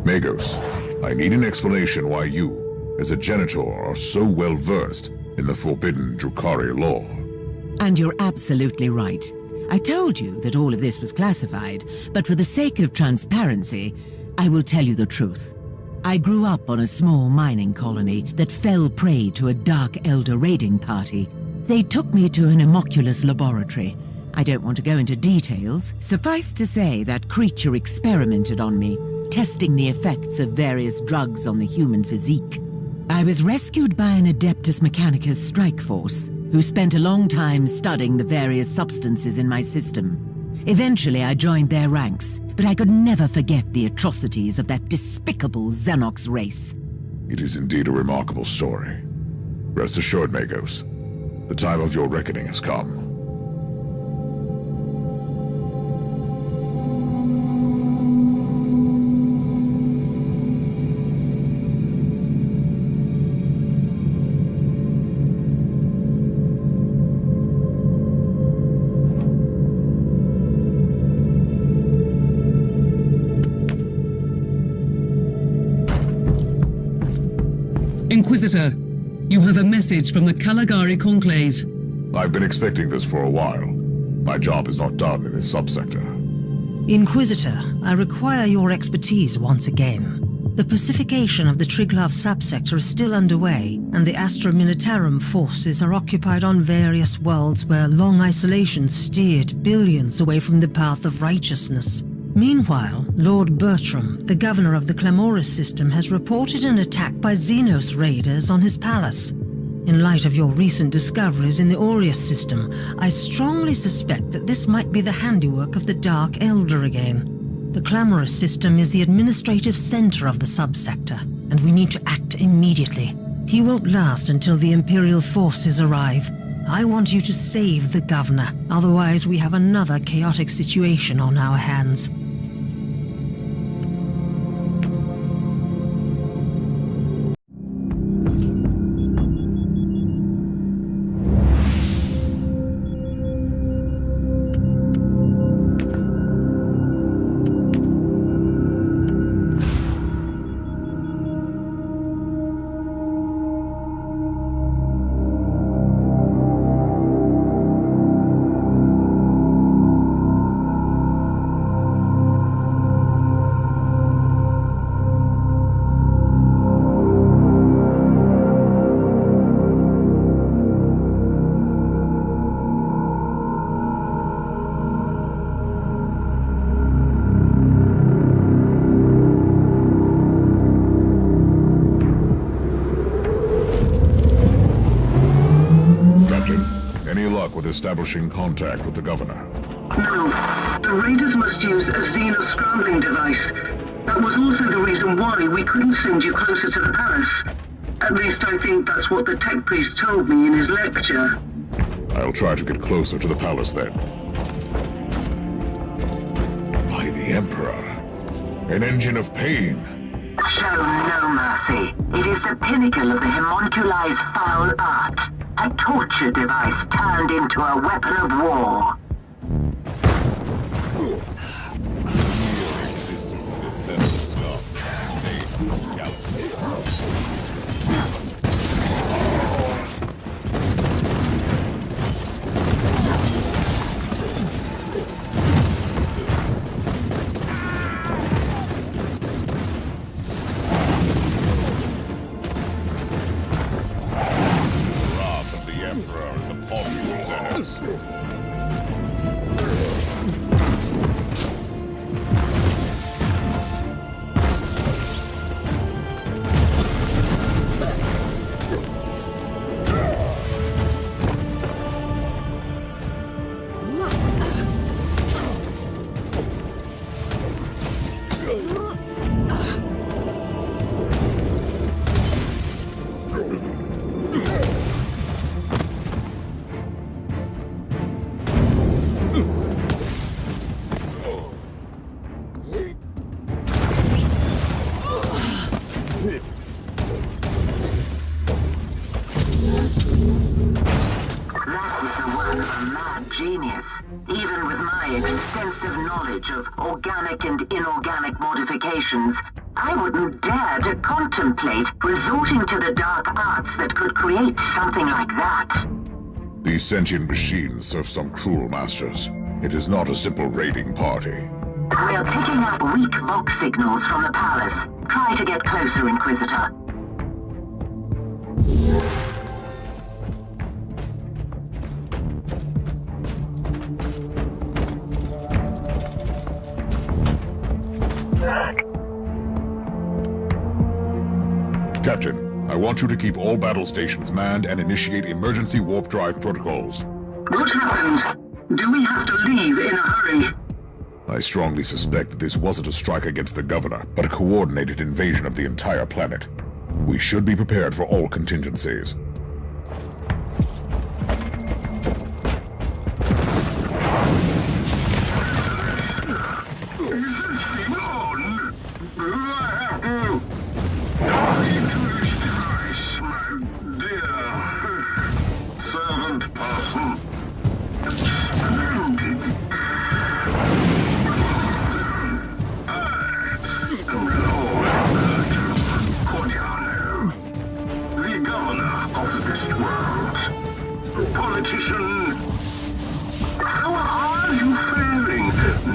Magos, I need an explanation why you, as a Genitor, are so well versed in the forbidden Drukhari law. And you're absolutely right. I told you that all of this was classified, but for the sake of transparency, I will tell you the truth. I grew up on a small mining colony that fell prey to a Dark Eldar raiding party. They took me to an homunculus laboratory. I don't want to go into details. Suffice to say that creature experimented on me, testing the effects of various drugs on the human physique. I was rescued by an Adeptus Mechanicus strike force, who spent a long time studying the various substances in my system. Eventually I joined their ranks, but I could never forget the atrocities of that despicable Xenox race. It is indeed a remarkable story. Rest assured, Magos, the time of your reckoning has come. Inquisitor, you have a message from the Caligari Conclave. I've been expecting this for a while. My job is not done in this subsector. Inquisitor, I require your expertise once again. The pacification of the Triglav subsector is still underway, and the Astra Militarum forces are occupied on various worlds where long isolation steered billions away from the path of righteousness. Meanwhile, Lord Bertram, the governor of the Clamoris system, has reported an attack by Xenos raiders on his palace. In light of your recent discoveries in the Aureus system, I strongly suspect that this might be the handiwork of the Dark Eldar again. The Clamoris system is the administrative center of the subsector, and we need to act immediately. He won't last until the Imperial forces arrive. I want you to save the governor, otherwise we have another chaotic situation on our hands. With establishing contact with the governor. No. The raiders must use a Xenos scrambling device. That was also the reason why we couldn't send you closer to the palace. At least I think that's what the tech priest told me in his lecture. I'll try to get closer to the palace then. By the Emperor. An engine of pain. Show no mercy. It is the pinnacle of the homunculi's foul art. A torture device turned into a weapon of war. Even with my extensive knowledge of organic and inorganic modifications, I wouldn't dare to contemplate resorting to the dark arts that could create something like that. These sentient machines serve some cruel masters. It is not a simple raiding party. We're picking up weak Vox signals from the palace. Try to get closer, Inquisitor. Captain, I want you to keep all battle stations manned and initiate emergency warp drive protocols. What happened? Do we have to leave in a hurry? I strongly suspect that this wasn't a strike against the governor, but a coordinated invasion of the entire planet. We should be prepared for all contingencies. Politician, how are you faring,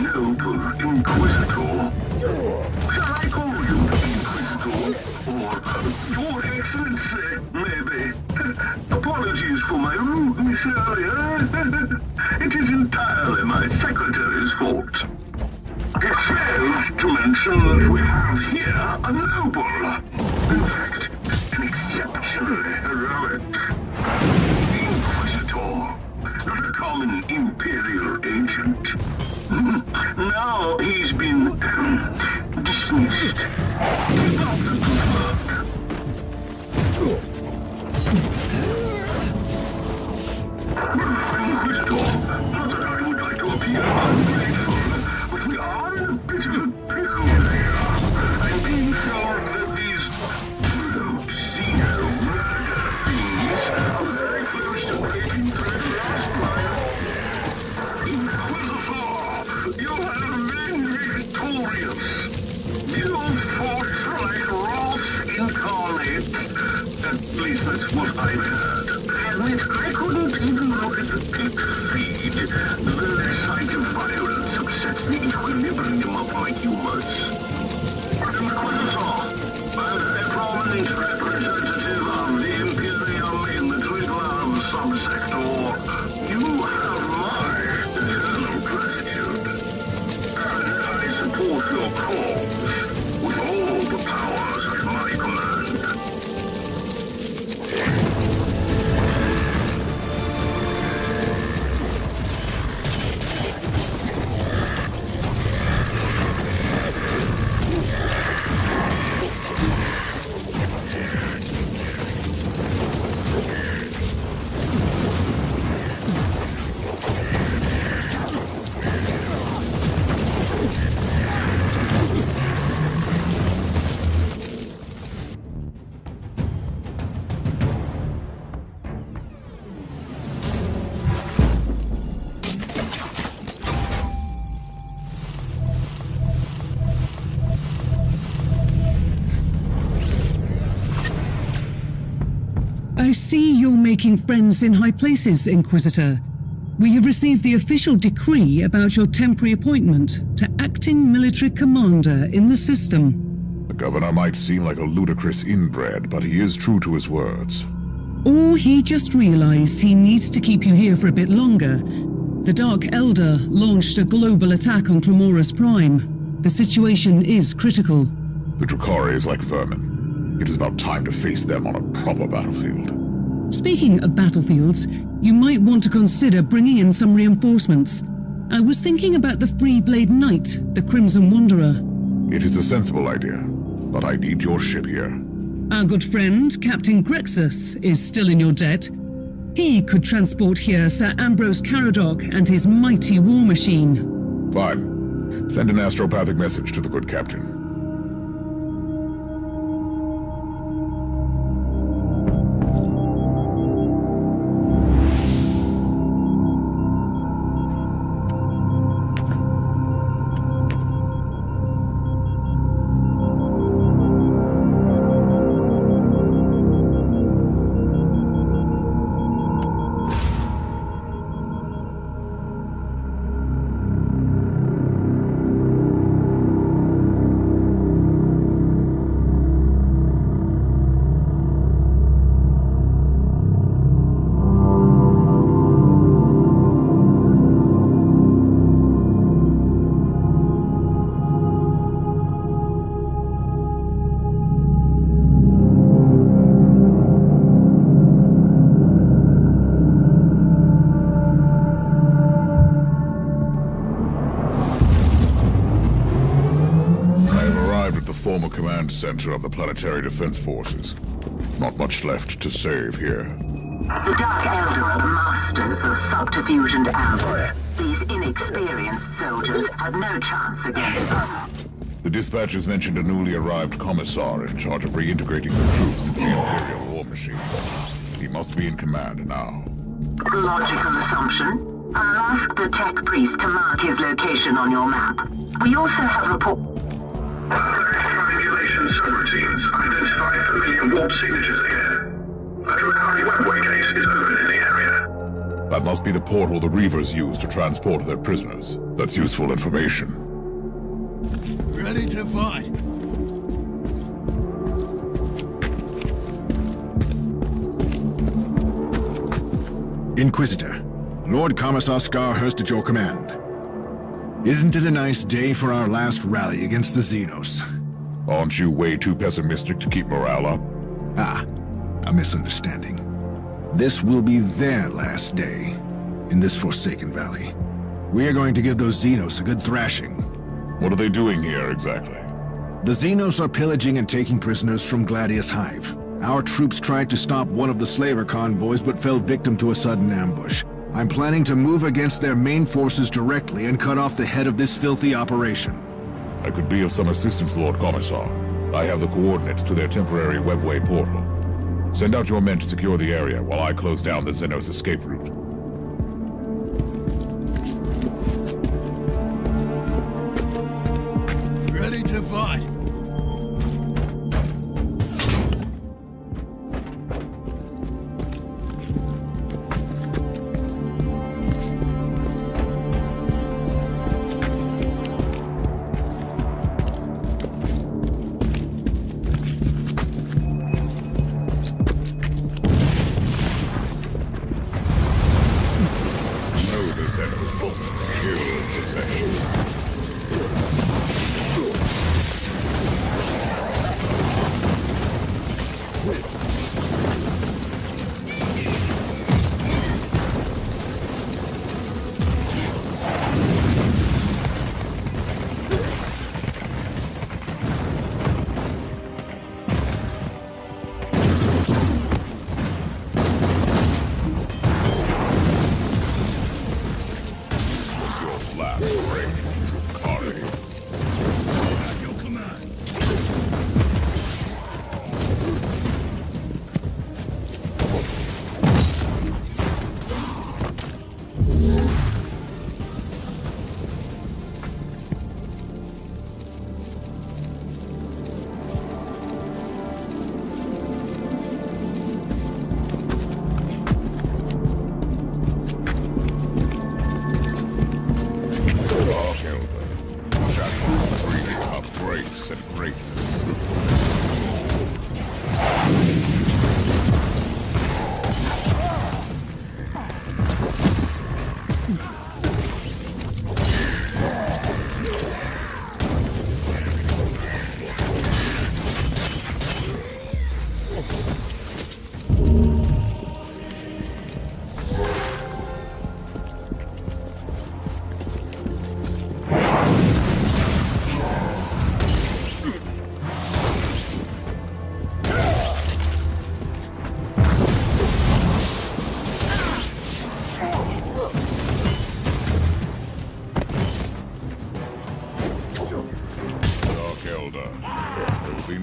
noble Inquisitor? Shall I call you Inquisitor, or Your Excellency, maybe? Apologies for my rudeness earlier. It is entirely my secretary's fault. a noble. In fact, an exceptionally heroic Inquisitor. Not a common Imperial agent. Now he's been dismissed. Keep up the good work. Inquisitor, not that I would like to appear ungrateful, but we are in a bit of a pickle here. I'm being told that these pseudo-murder things are very close to breaking through last mile. Inquisitor, you have been victorious. You fought like Wrath incarnate. At least that's what I've heard. And I couldn't even look at the pig's feed. The very sight of violence upsets the equilibrium of my humors. Inquisitor, as a prominent representative of the Imperium in the Twiglam subsector, you have my eternal gratitude. And I support your cause with all the powers at my command. I see you're making friends in high places, Inquisitor. We have received the official decree about your temporary appointment to acting military commander in the system. The governor might seem like a ludicrous inbred, but he is true to his words. Or he just realized he needs to keep you here for a bit longer. The Dark Eldar launched a global attack on Clamoris Prime. The situation is critical. The Drukhari is like vermin. It is about time to face them on a proper battlefield. Speaking of battlefields, you might want to consider bringing in some reinforcements. I was thinking about the Freeblade Knight, the Crimson Wanderer. It is a sensible idea, but I need your ship here. Our good friend, Captain Grexus, is still in your debt. He could transport here Sir Ambrose Caradoc and his mighty war machine. Fine. Send an astropathic message to the good captain. Former command center of the Planetary Defense Forces. Not much left to save here. The Dark Eldar are the masters of subterfuge and ambush. These inexperienced soldiers had no chance against us. The dispatches mentioned a newly arrived commissar in charge of reintegrating the troops into the Imperial war machine. He must be in command now. Logical assumption. I'll ask the tech priest to mark his location on your map. We also have report... Triangulation subroutines identify familiar warp signatures ahead. A Drukhari webway gate is open in the area. That must be the portal the Reavers use to transport their prisoners. That's useful information. Ready to fight. Inquisitor, Lord Commissar Scarhurst at your command. Isn't it a nice day for our last rally against the Xenos? Aren't you way too pessimistic to keep morale up? Ah, a misunderstanding. This will be their last day in this Forsaken Valley. We are going to give those Xenos a good thrashing. What are they doing here exactly? The Xenos are pillaging and taking prisoners from Gladius Hive. Our troops tried to stop one of the slaver convoys but fell victim to a sudden ambush. I'm planning to move against their main forces directly and cut off the head of this filthy operation. I could be of some assistance, Lord Commissar. I have the coordinates to their temporary webway portal. Send out your men to secure the area while I close down the Xenos escape route. Ready to fight!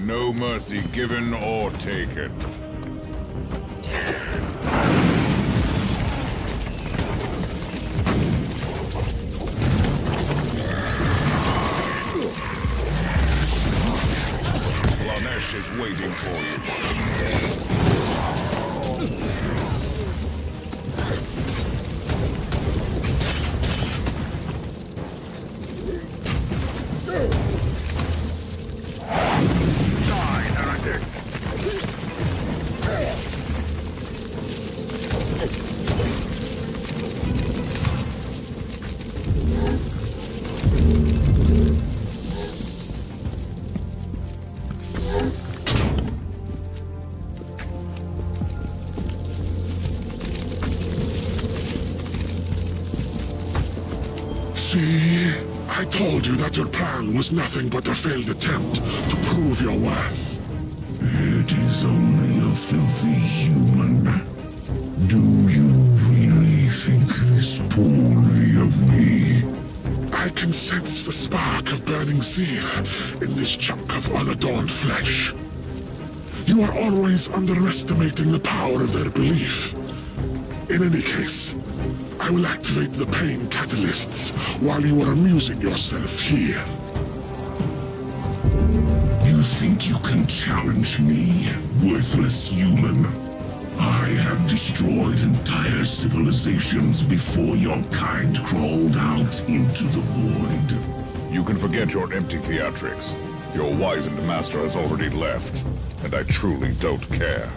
No mercy given or taken. Slanesh is waiting for you. See? I told you that your plan was nothing but a failed attempt to prove your worth. It is only a filthy human. Do you really think this poorly of me? I can sense the spark of burning zeal in this chunk of unadorned flesh. You are always underestimating the power of their belief. In any case, I will activate the pain catalysts while you are amusing yourself here. You think you can challenge me, worthless human? I have destroyed entire civilizations before your kind crawled out into the void. You can forget your empty theatrics. Your wizened master has already left, and I truly don't care.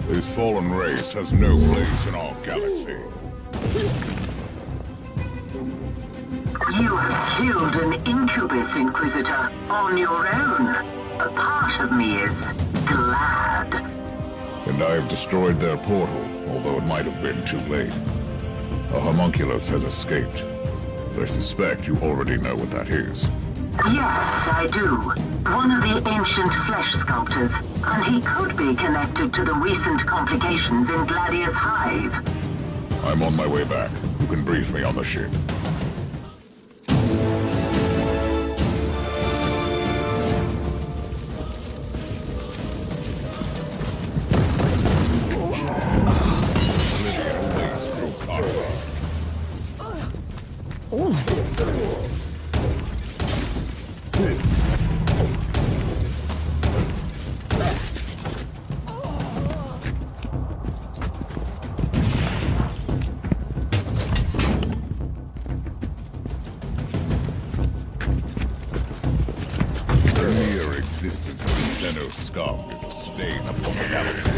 This fallen race has no place in our galaxy. You have killed an incubus, Inquisitor, on your own. A part of me is glad. And I have destroyed their portal, although it might have been too late. A homunculus has escaped. I suspect you already know what that is. Yes, I do. One of the ancient flesh sculptors, and he could be connected to the recent complications in Gladius Hive. I'm on my way back. You can brief me on the ship. Existence of the Xeno scum is a stain upon the galaxy.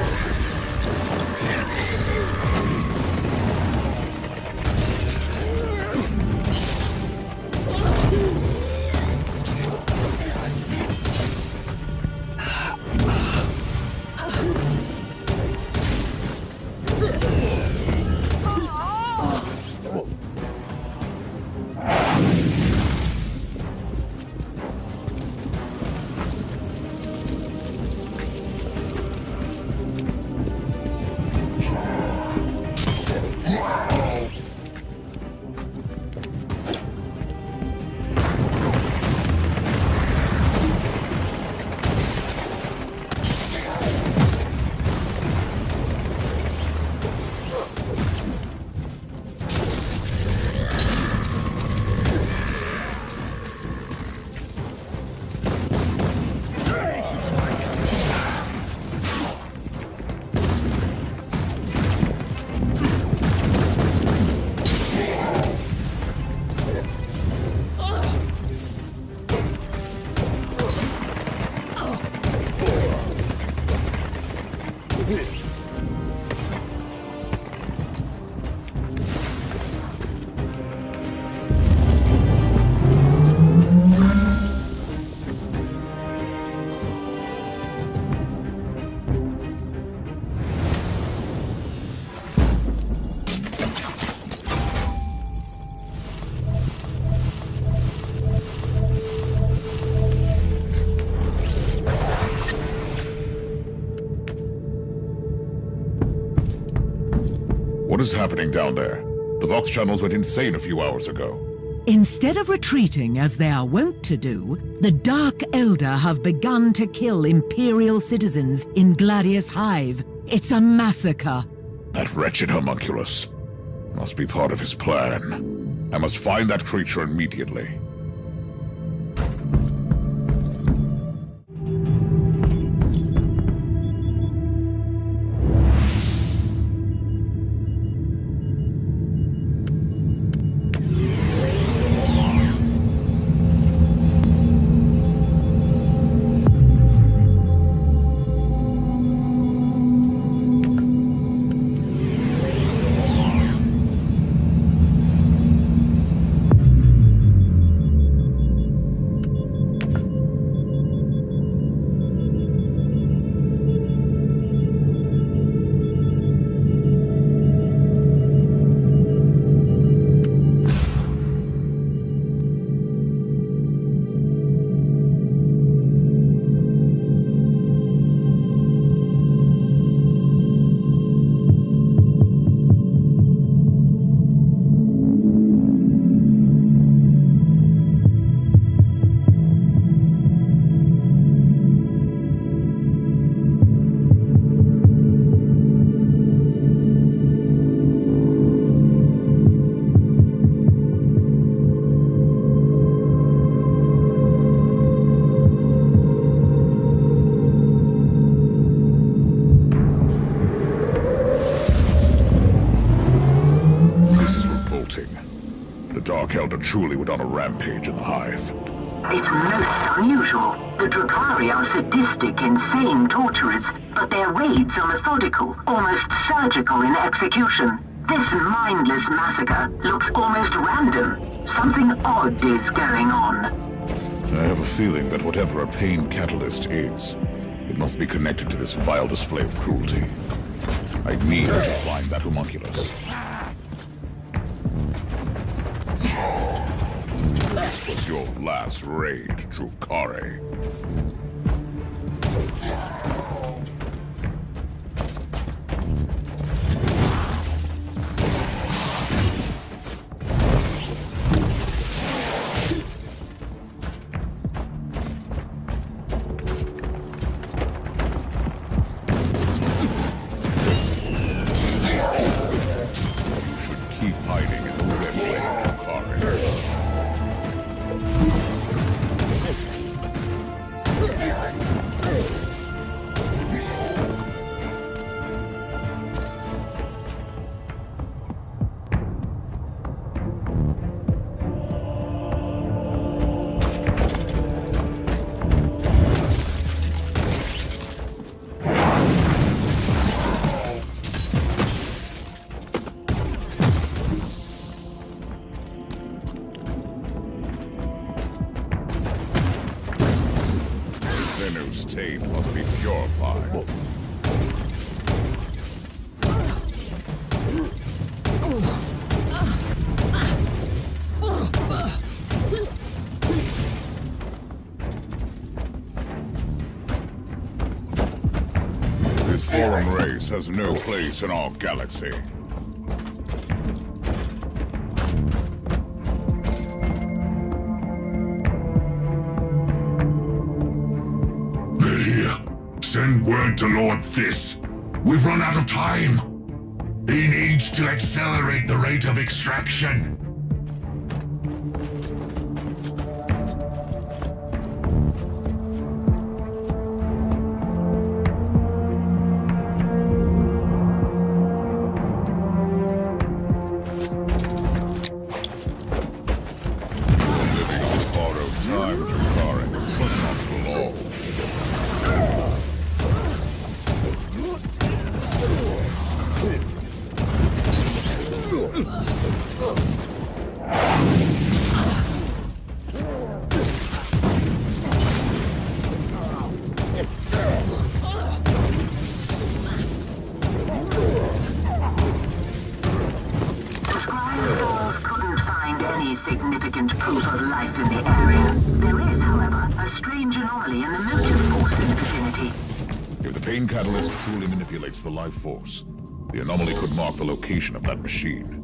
What is happening down there? The Vox channels went insane a few hours ago. Instead of retreating as they are wont to do, the Dark Eldar have begun to kill Imperial citizens in Gladius Hive. It's a massacre. That wretched homunculus must be part of his plan. I must find that creature immediately. Eldar truly went on a rampage in the Hive. It's most unusual. The Drakari are sadistic, insane torturers, but their raids are methodical, almost surgical in execution. This mindless massacre looks almost random. Something odd is going on. I have a feeling that whatever a pain catalyst is, it must be connected to this vile display of cruelty. I need to find that homunculus. This was your last raid, Drukare. Keep hiding in the red blade, Drukare. Zenu's taint must be purified. This foreign race has no place in our galaxy. Send word to Lord This. We've run out of time. He needs to accelerate the rate of extraction. Living on borrowed time, Drukare, but not for long. Significant proof of life in the area. There is, however, a strange anomaly in the motive force in the vicinity. If the pain catalyst truly manipulates the life force, the anomaly could mark the location of that machine.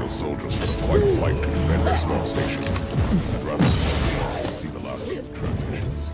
Soldiers would have quite a fight to defend this small station. I'd rather to see the last few transmissions.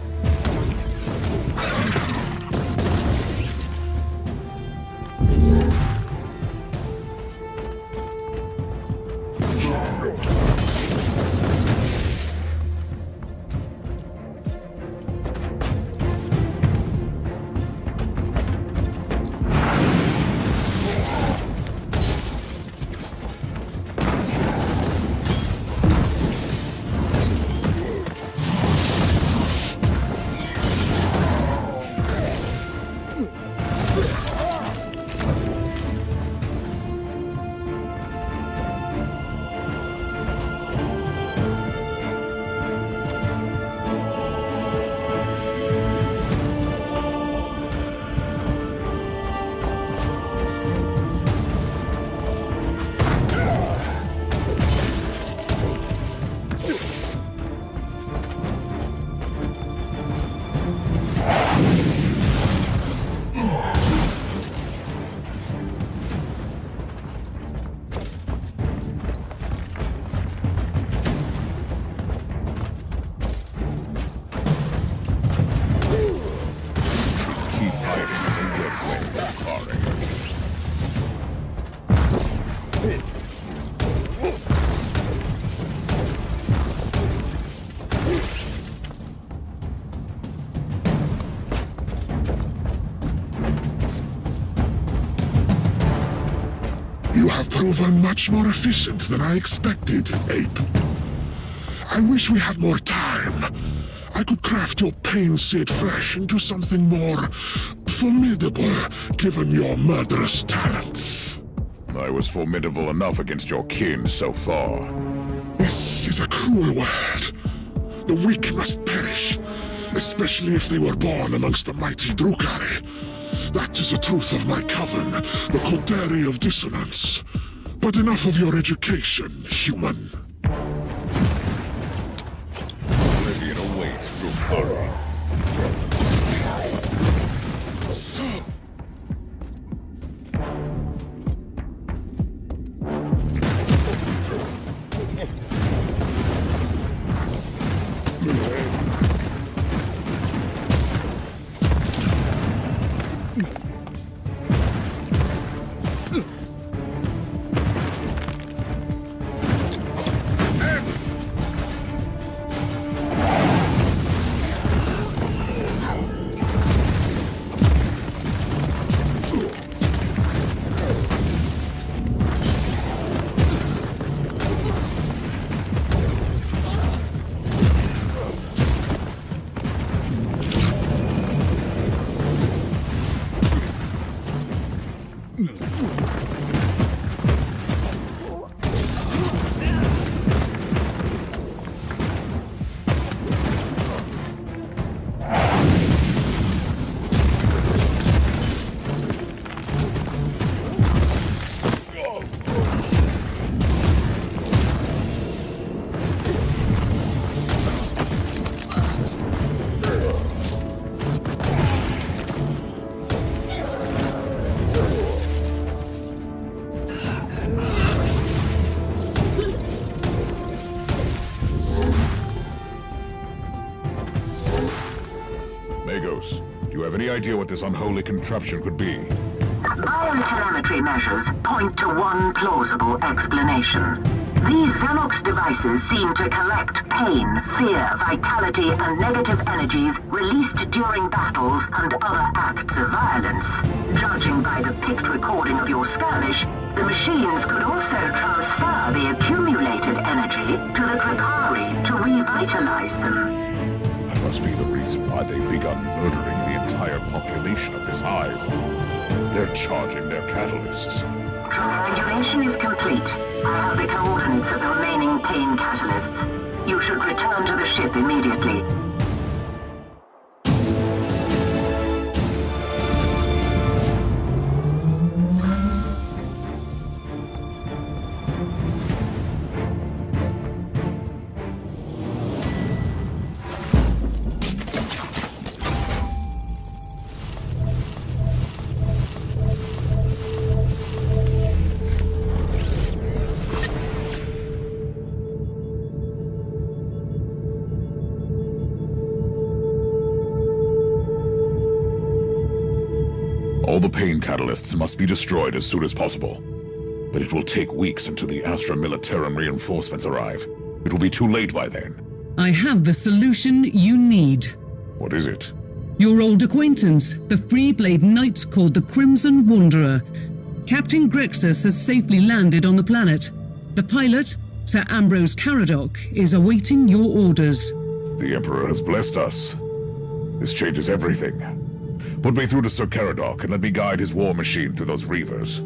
You have proven much more efficient than I expected, Ape. I wish we had more time. I could craft your pain-seared flesh into something more formidable, given your murderous talents. I was formidable enough against your kin so far. This is a cruel world. The weak must perish, especially if they were born amongst the mighty Drukari. That is the truth of my coven, the Coterie of Dissonance. But enough of your education, human. Oblivion awaits, Drukari. So... Magos, do you have any idea what this unholy contraption could be? Biotelemetry measures point to one plausible explanation. These Xenox devices seem to collect pain, fear, vitality, and negative energies released during battles and other acts of violence. Judging by the picked recording of your skirmish, the machines could also transfer the accumulated energy to the Drukari to revitalize them. That must be the reason why they've begun murdering the entire population of this hive. They're charging their catalysts. Triangulation is complete. I have the coordinates of the remaining pain catalysts. You should return to the ship immediately. All the pain catalysts must be destroyed as soon as possible. But it will take weeks until the Astra Militarum reinforcements arrive. It will be too late by then. I have the solution you need. What is it? Your old acquaintance, the Freeblade Knight called the Crimson Wanderer. Captain Grexus has safely landed on the planet. The pilot, Sir Ambrose Caradoc, is awaiting your orders. The Emperor has blessed us. This changes everything. Put me through to Sir Caradoc and let me guide his war machine through those reavers.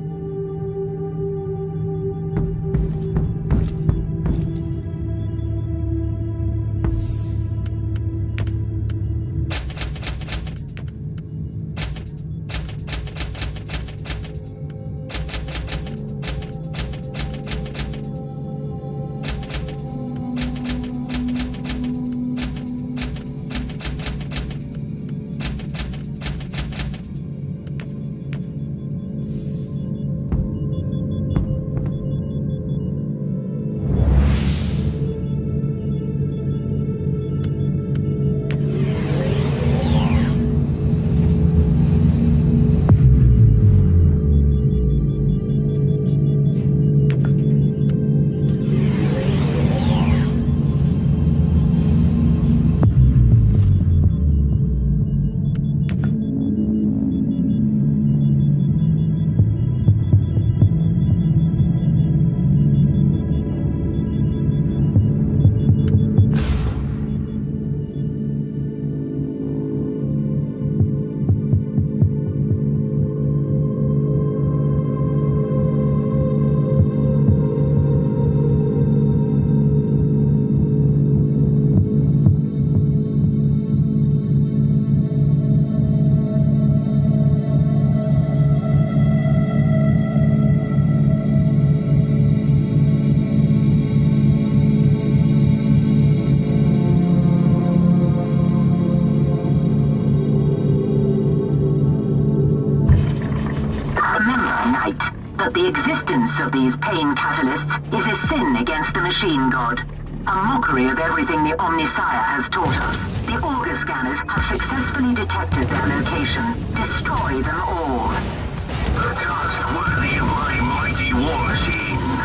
existence of these pain catalysts is a sin against the machine god. A mockery of everything the Omnisire has taught us. The Auger scanners have successfully detected their location. Destroy them all. A task worthy of my mighty war machine.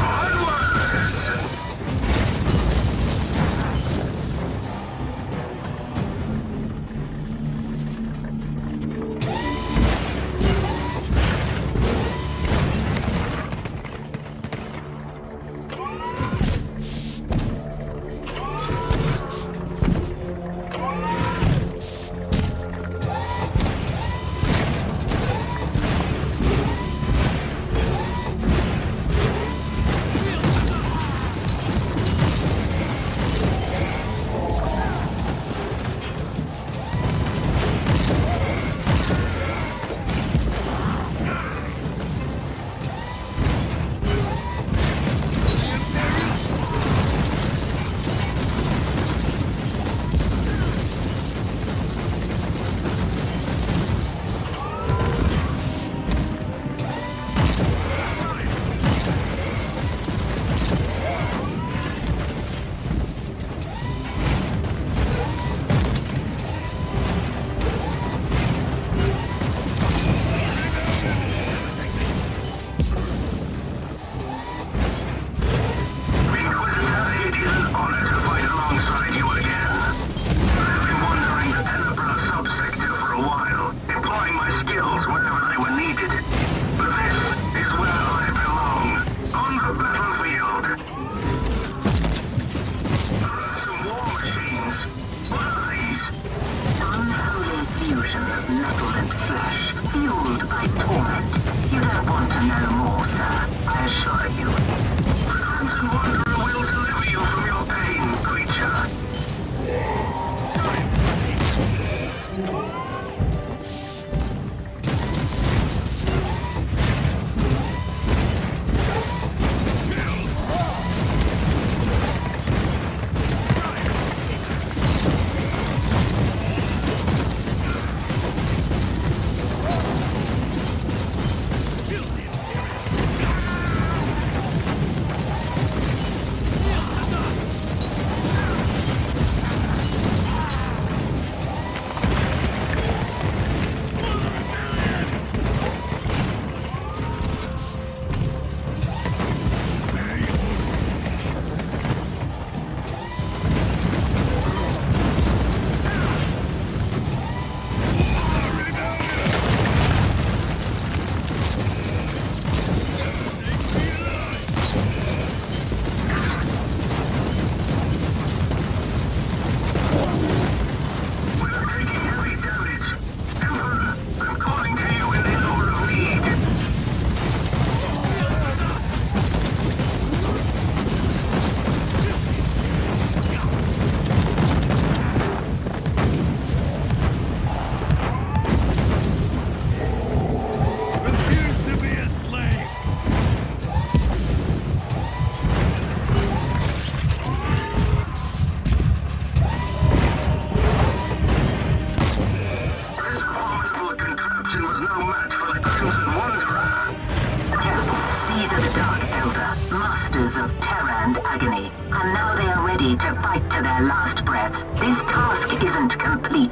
Onward!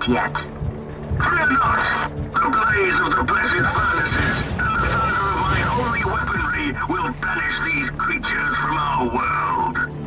Yet. Fear not! The blaze of the blessed furnaces and the thunder of my holy weaponry will banish these creatures from our world.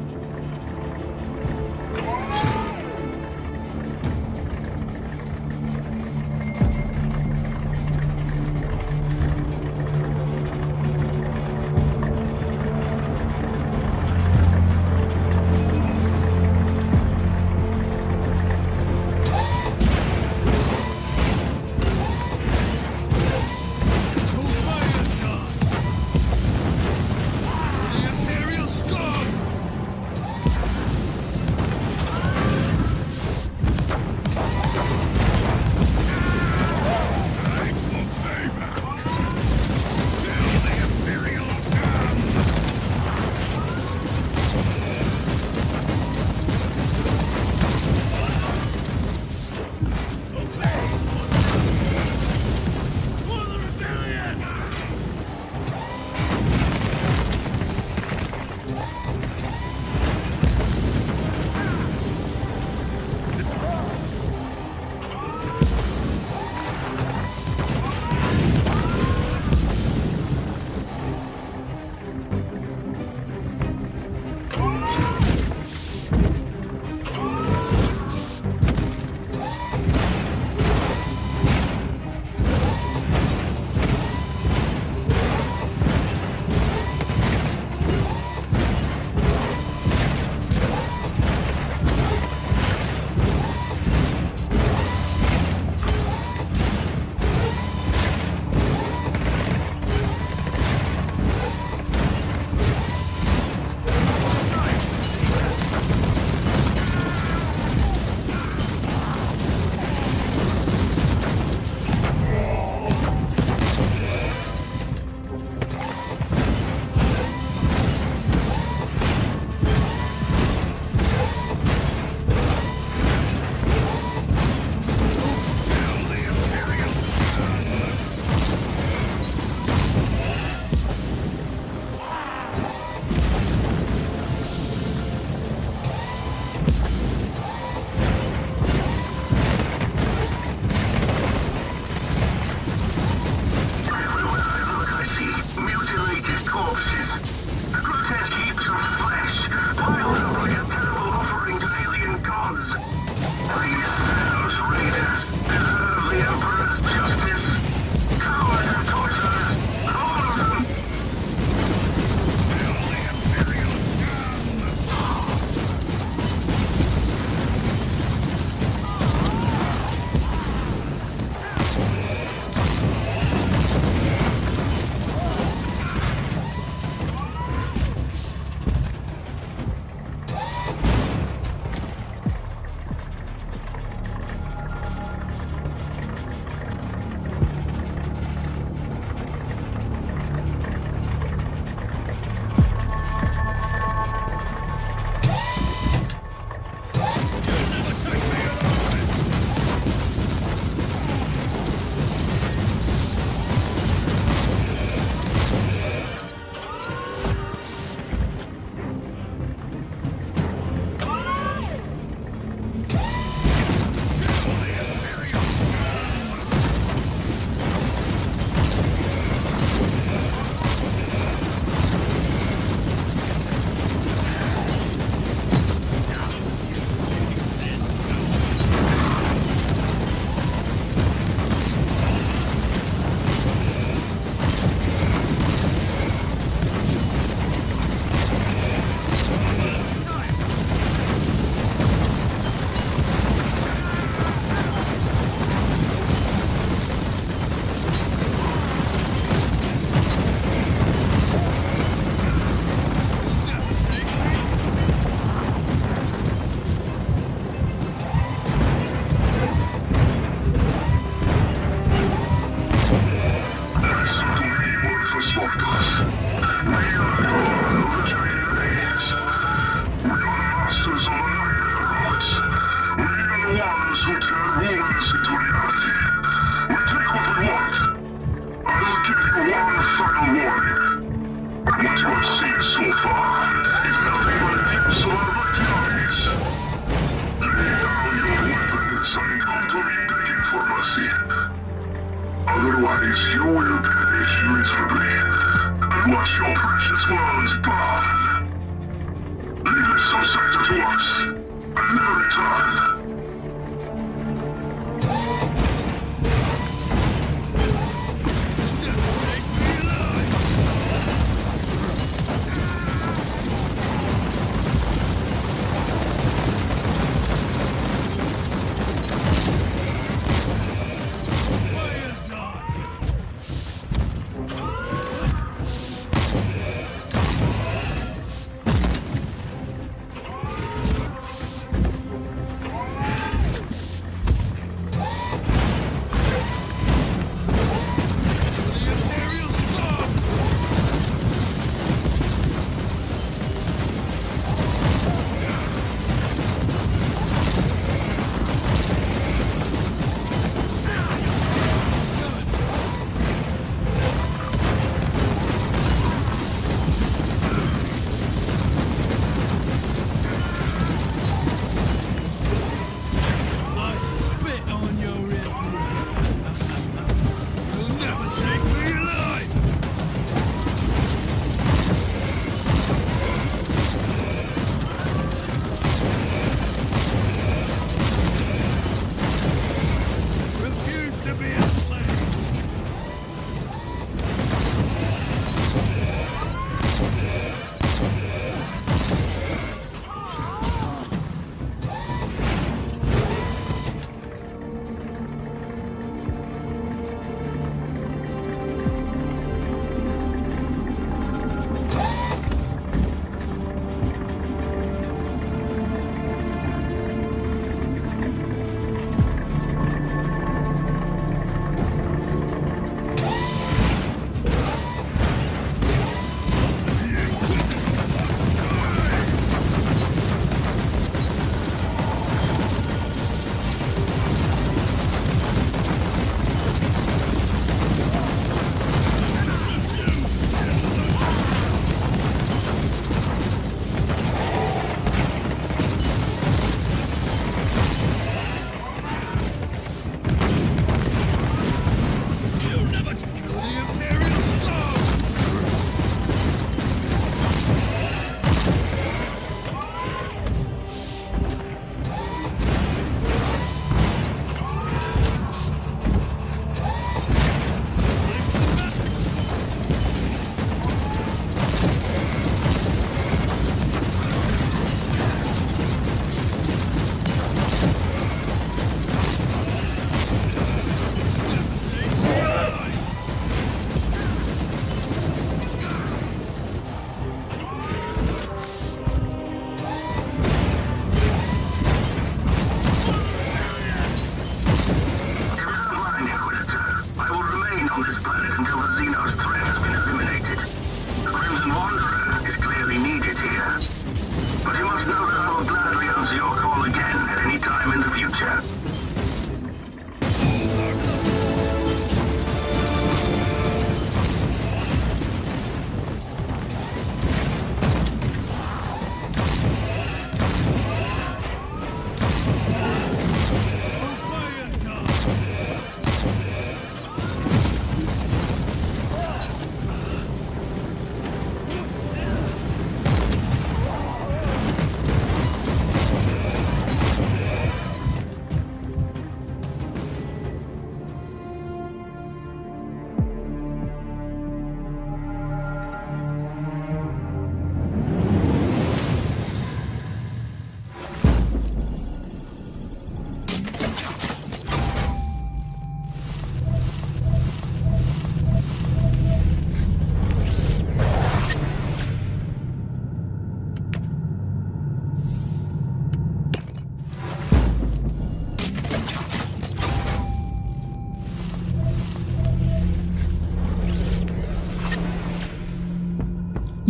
we've seen so far is nothing but an glimpse of our mighty armies. Lay down your weapons and come to me begging for mercy. Otherwise, you will perish miserably and watch your precious worlds burn. Leave this subsector to us and never return.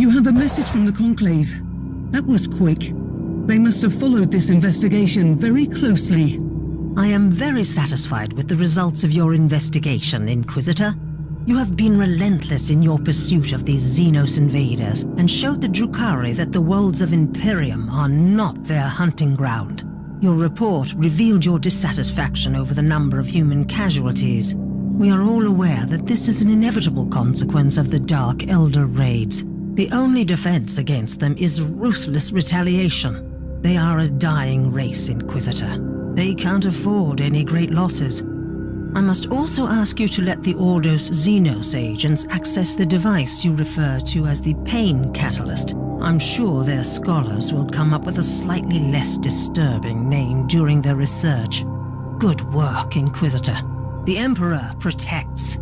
You have a message from the Conclave. That was quick. They must have followed this investigation very closely. I am very satisfied with the results of your investigation, Inquisitor. You have been relentless in your pursuit of these Xenos invaders and showed the Drukhari that the worlds of Imperium are not their hunting ground. Your report revealed your dissatisfaction over the number of human casualties. We are all aware that this is an inevitable consequence of the Dark Eldar raids. The only defense against them is ruthless retaliation. They are a dying race, Inquisitor. They can't afford any great losses. I must also ask you to let the Order's Xenos agents access the device you refer to as the Pain Catalyst. I'm sure their scholars will come up with a slightly less disturbing name during their research. Good work, Inquisitor. The Emperor protects.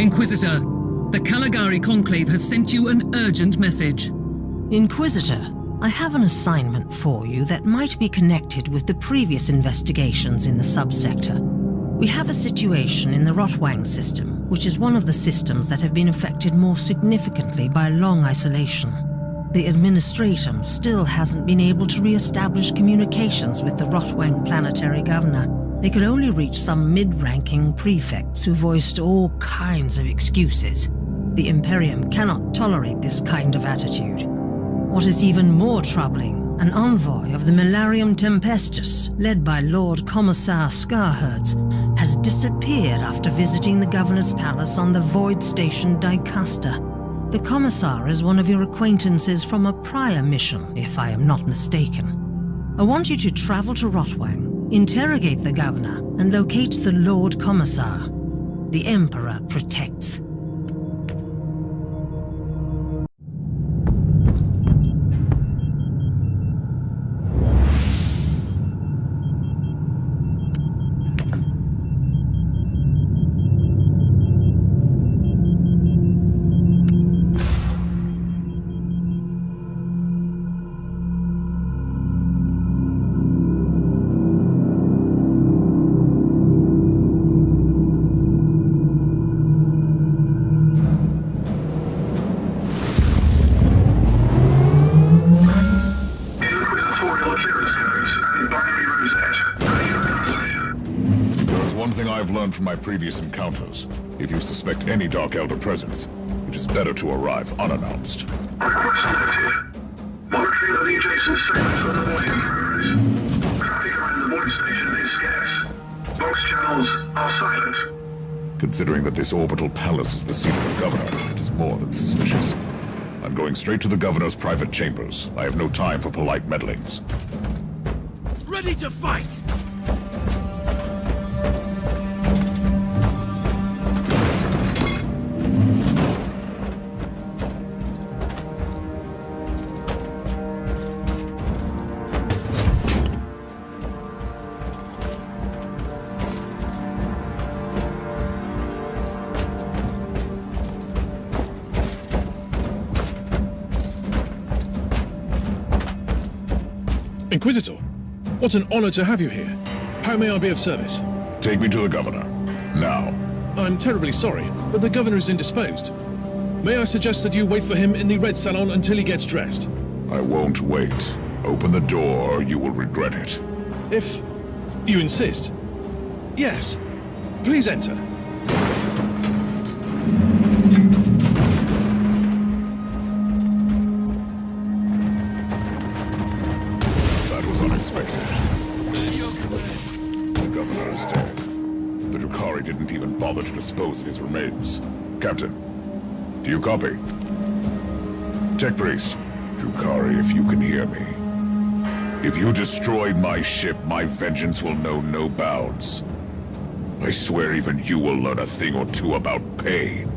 Inquisitor, the Caligari Conclave has sent you an urgent message. Inquisitor, I have an assignment for you that might be connected with the previous investigations in the subsector. We have a situation in the Rotwang system, which is one of the systems that have been affected more significantly by long isolation. The Administratum still hasn't been able to re-establish communications with the Rotwang planetary governor. They could only reach some mid-ranking prefects who voiced all kinds of excuses. The Imperium cannot tolerate this kind of attitude. What is even more troubling, an envoy of the Milarium Tempestus, led by Lord Commissar Scarherds, has disappeared after visiting the Governor's Palace on the Void Station Dicaster. The Commissar is one of your acquaintances from a prior mission, if I am not mistaken. I want you to travel to Rotwang, interrogate the Governor, and locate the Lord Commissar. The Emperor protects. From my previous encounters, if you suspect any Dark Elder presence, it is better to arrive unannounced. Request noted. Monitoring of the adjacent segments of the void in progress. Traffic around the void station is scarce. Vox channels are silent. Considering that this orbital palace is the seat of the Governor, it is more than suspicious. I'm going straight to the Governor's private chambers. I have no time for polite meddlings. Ready to fight! Inquisitor, what an honor to have you here. How may I be of service? Take me to the Governor. Now. I'm terribly sorry, but the Governor is indisposed. May I suggest that you wait for him in the Red Salon until he gets dressed? I won't wait. Open the door, or you will regret it. If you insist. Yes. Please enter. The Governor is dead. The Drukhari didn't even bother to dispose of his remains. Captain, do you copy? Tech Priest, Drukhari, if you can hear me. If you destroyed my ship, my vengeance will know no bounds. I swear even you will learn a thing or two about pain.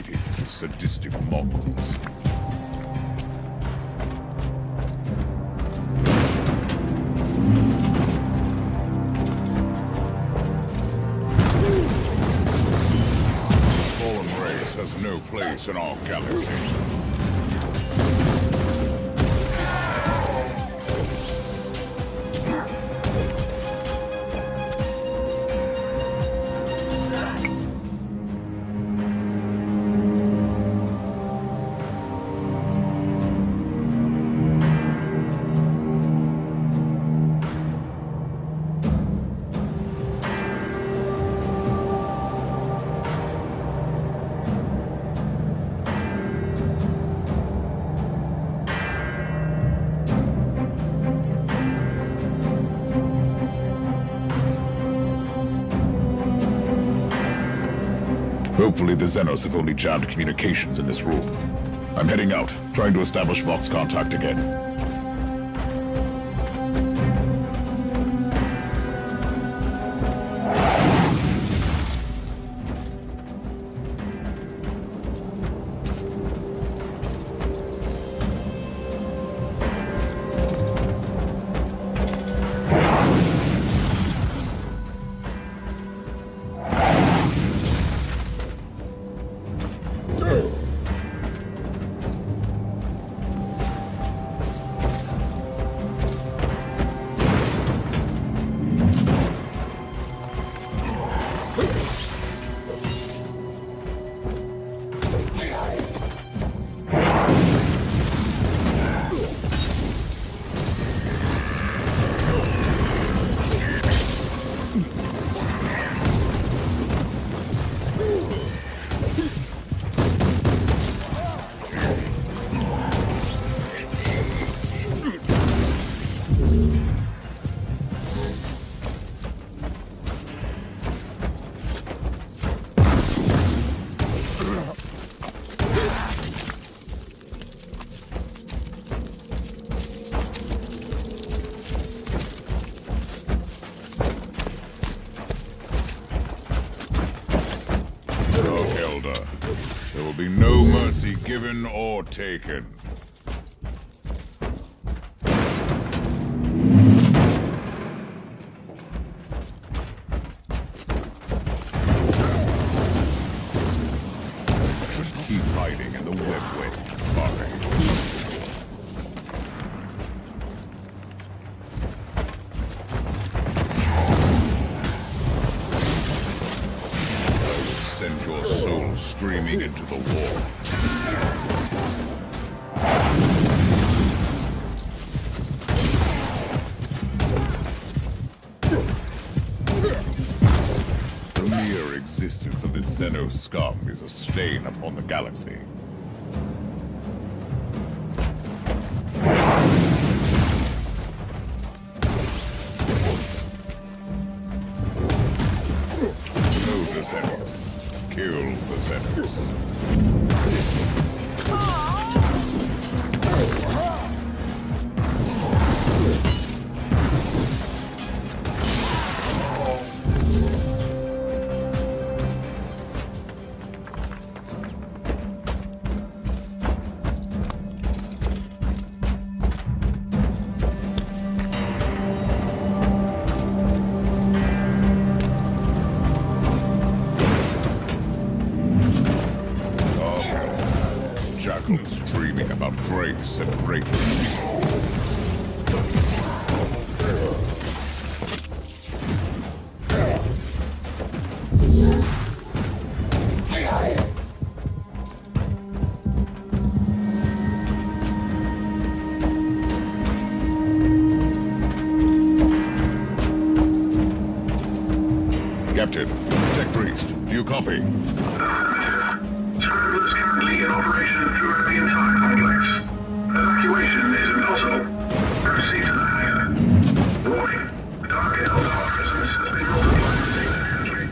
dominating the sadistic Mongols. This fallen race has no place in our galaxy. Hopefully the Xenos have only jammed communications in this room. I'm heading out, trying to establish Vox contact again. There will be no mercy given or taken. Should keep hiding in the webway. Send your soul screaming into the wall. The mere existence of this Xeno scum is a stain upon the galaxy. Know the Xenos. Kill the Xenos. Jackals dreaming about grace and greatness. Captain, Tech Priest, do you copy? Scramblers currently in operation throughout the entire complex. Evacuation is impossible. Proceed to the hangar. Warning. Dark Eldar presence has been multiplied significantly.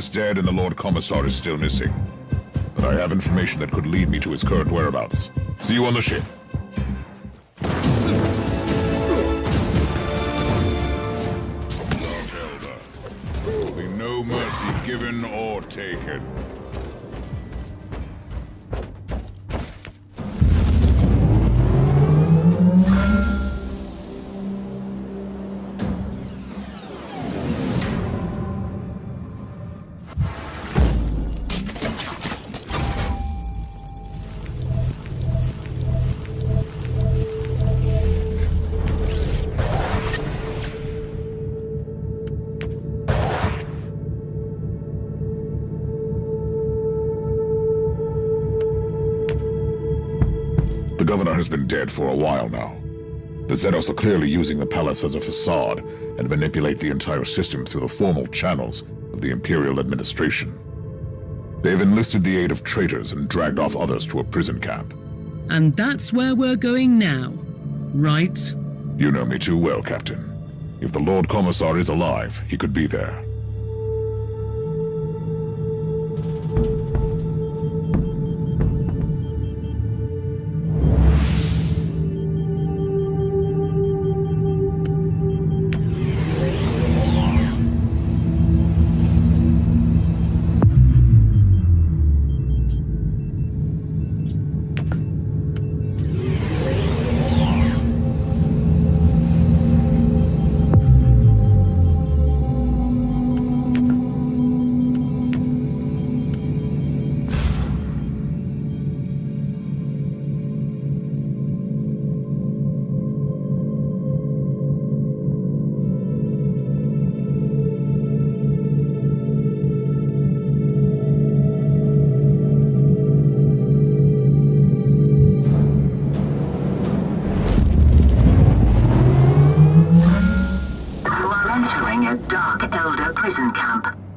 is dead and the Lord Commissar is still missing. But I have information that could lead me to his current whereabouts. See you on the ship. Eldar. There will be no mercy given or taken. The governor has been dead for a while now. The Xenos are clearly using the palace as a facade and manipulate the entire system through the formal channels of the Imperial administration. They've enlisted the aid of traitors and dragged off others to a prison camp. And that's where we're going now, right? You know me too well, Captain. If the Lord Commissar is alive, he could be there.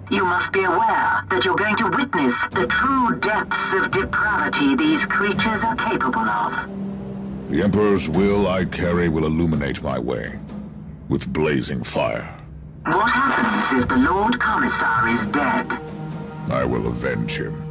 You must be aware that you're going to witness the true depths of depravity these creatures are capable of. The Emperor's will I carry will illuminate my way, with blazing fire. What happens if the Lord Commissar is dead? I will avenge him.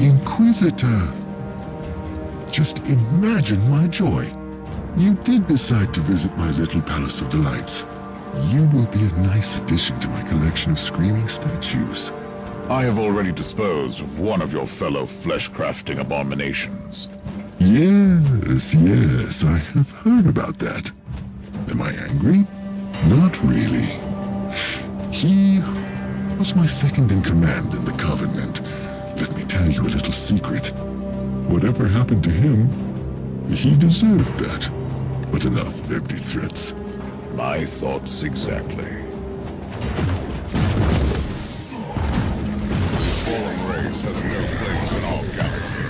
Inquisitor! Just imagine my joy. You did decide to visit my little Palace of Delights. You will be a nice addition to my collection of screaming statues. I have already disposed of one of your fellow flesh-crafting abominations. Yes, I have heard about that. Am I angry? Not really. He was my second in command in the Covenant. Let me tell you a little secret. Whatever happened to him, he deserved that. But enough of empty threats. My thoughts exactly. The fallen race has no place in our galaxy.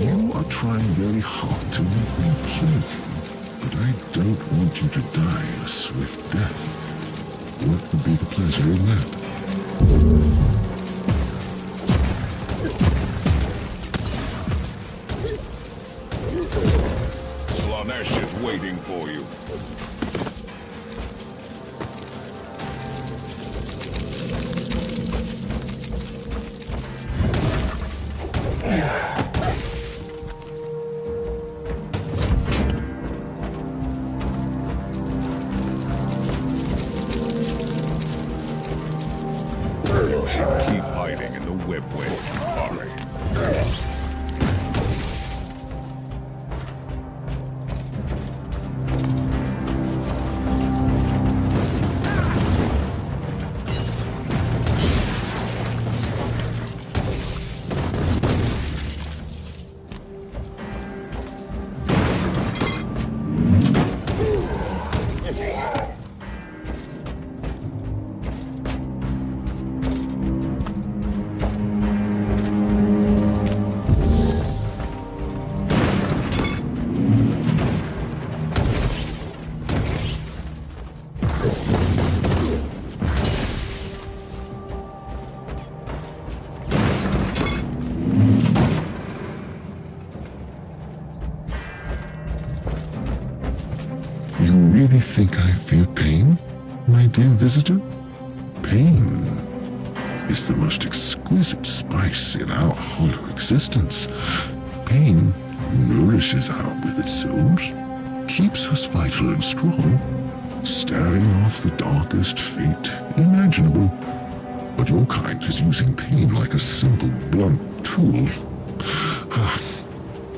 You are trying very hard to make me kill you, but I don't want you to die a swift death. What would be the pleasure in that? Slanesh is waiting for you. You should keep hiding in the webway, Kari. think I fear pain, my dear visitor? Pain is the most exquisite spice in our hollow existence. Pain nourishes our withered souls, keeps us vital and strong, staving off the darkest fate imaginable. But your kind is using pain like a simple, blunt tool.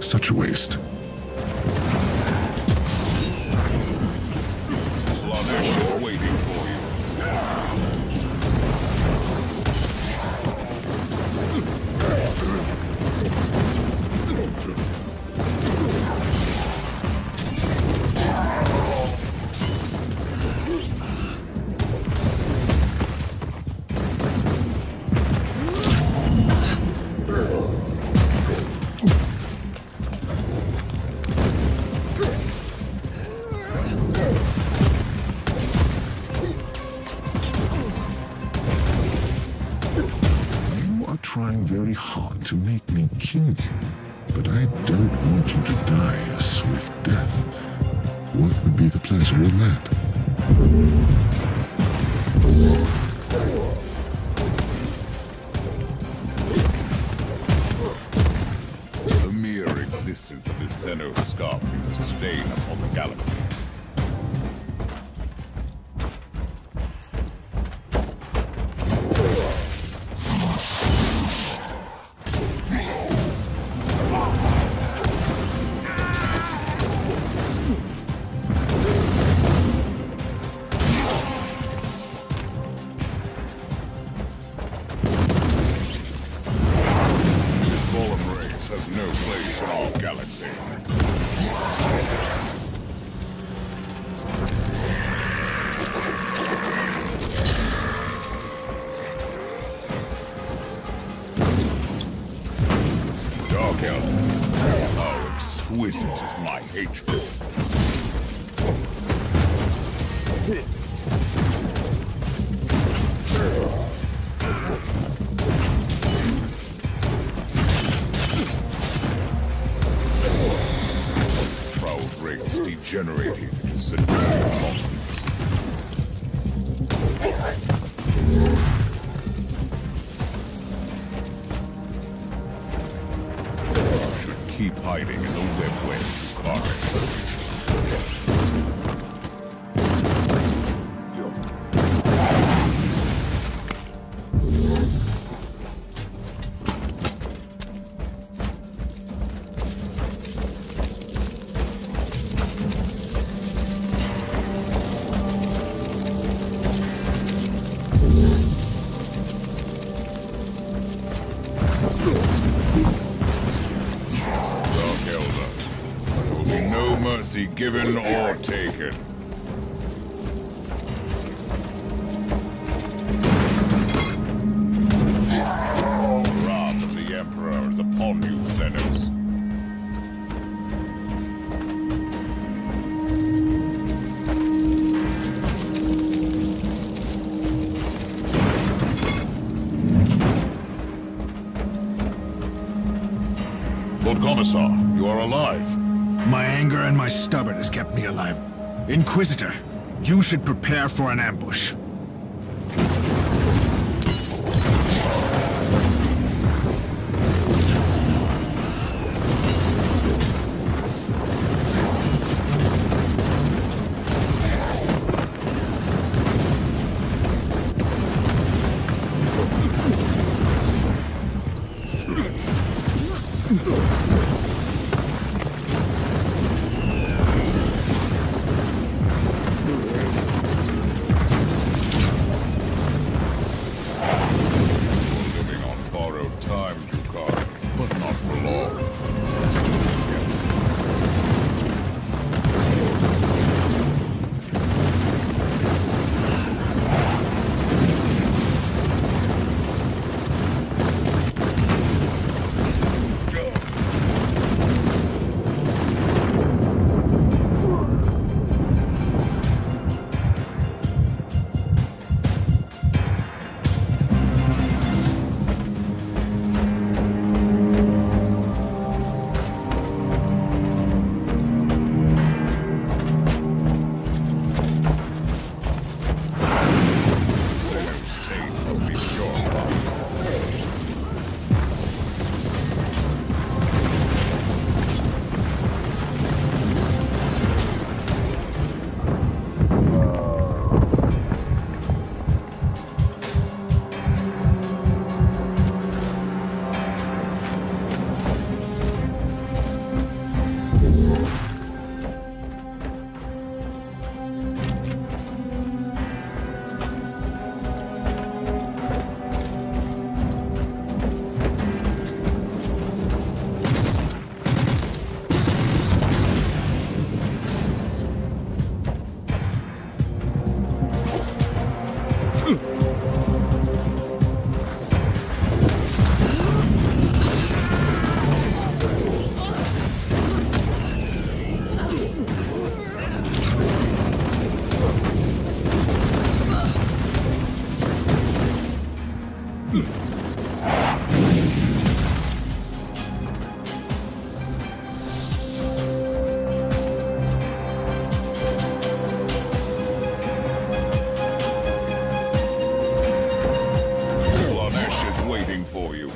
Such a waste. Slanesh is waiting for you. Trying very hard to make me kill you, but I don't want you to die a swift death. What would be the pleasure in that? The mere existence of this Xenos scum is a stain upon the galaxy. Has no place in our galaxy. Dark Eldar, how exquisite is my hatred. Degenerated into sadistic monsters. You should keep hiding in the webway to Kari. Mercy given or taken. The wrath of the Emperor is upon you, Xenos. Lord Commissar, you are alive. My anger and my stubbornness kept me alive. Inquisitor, you should prepare for an ambush. Slanesh is waiting for you.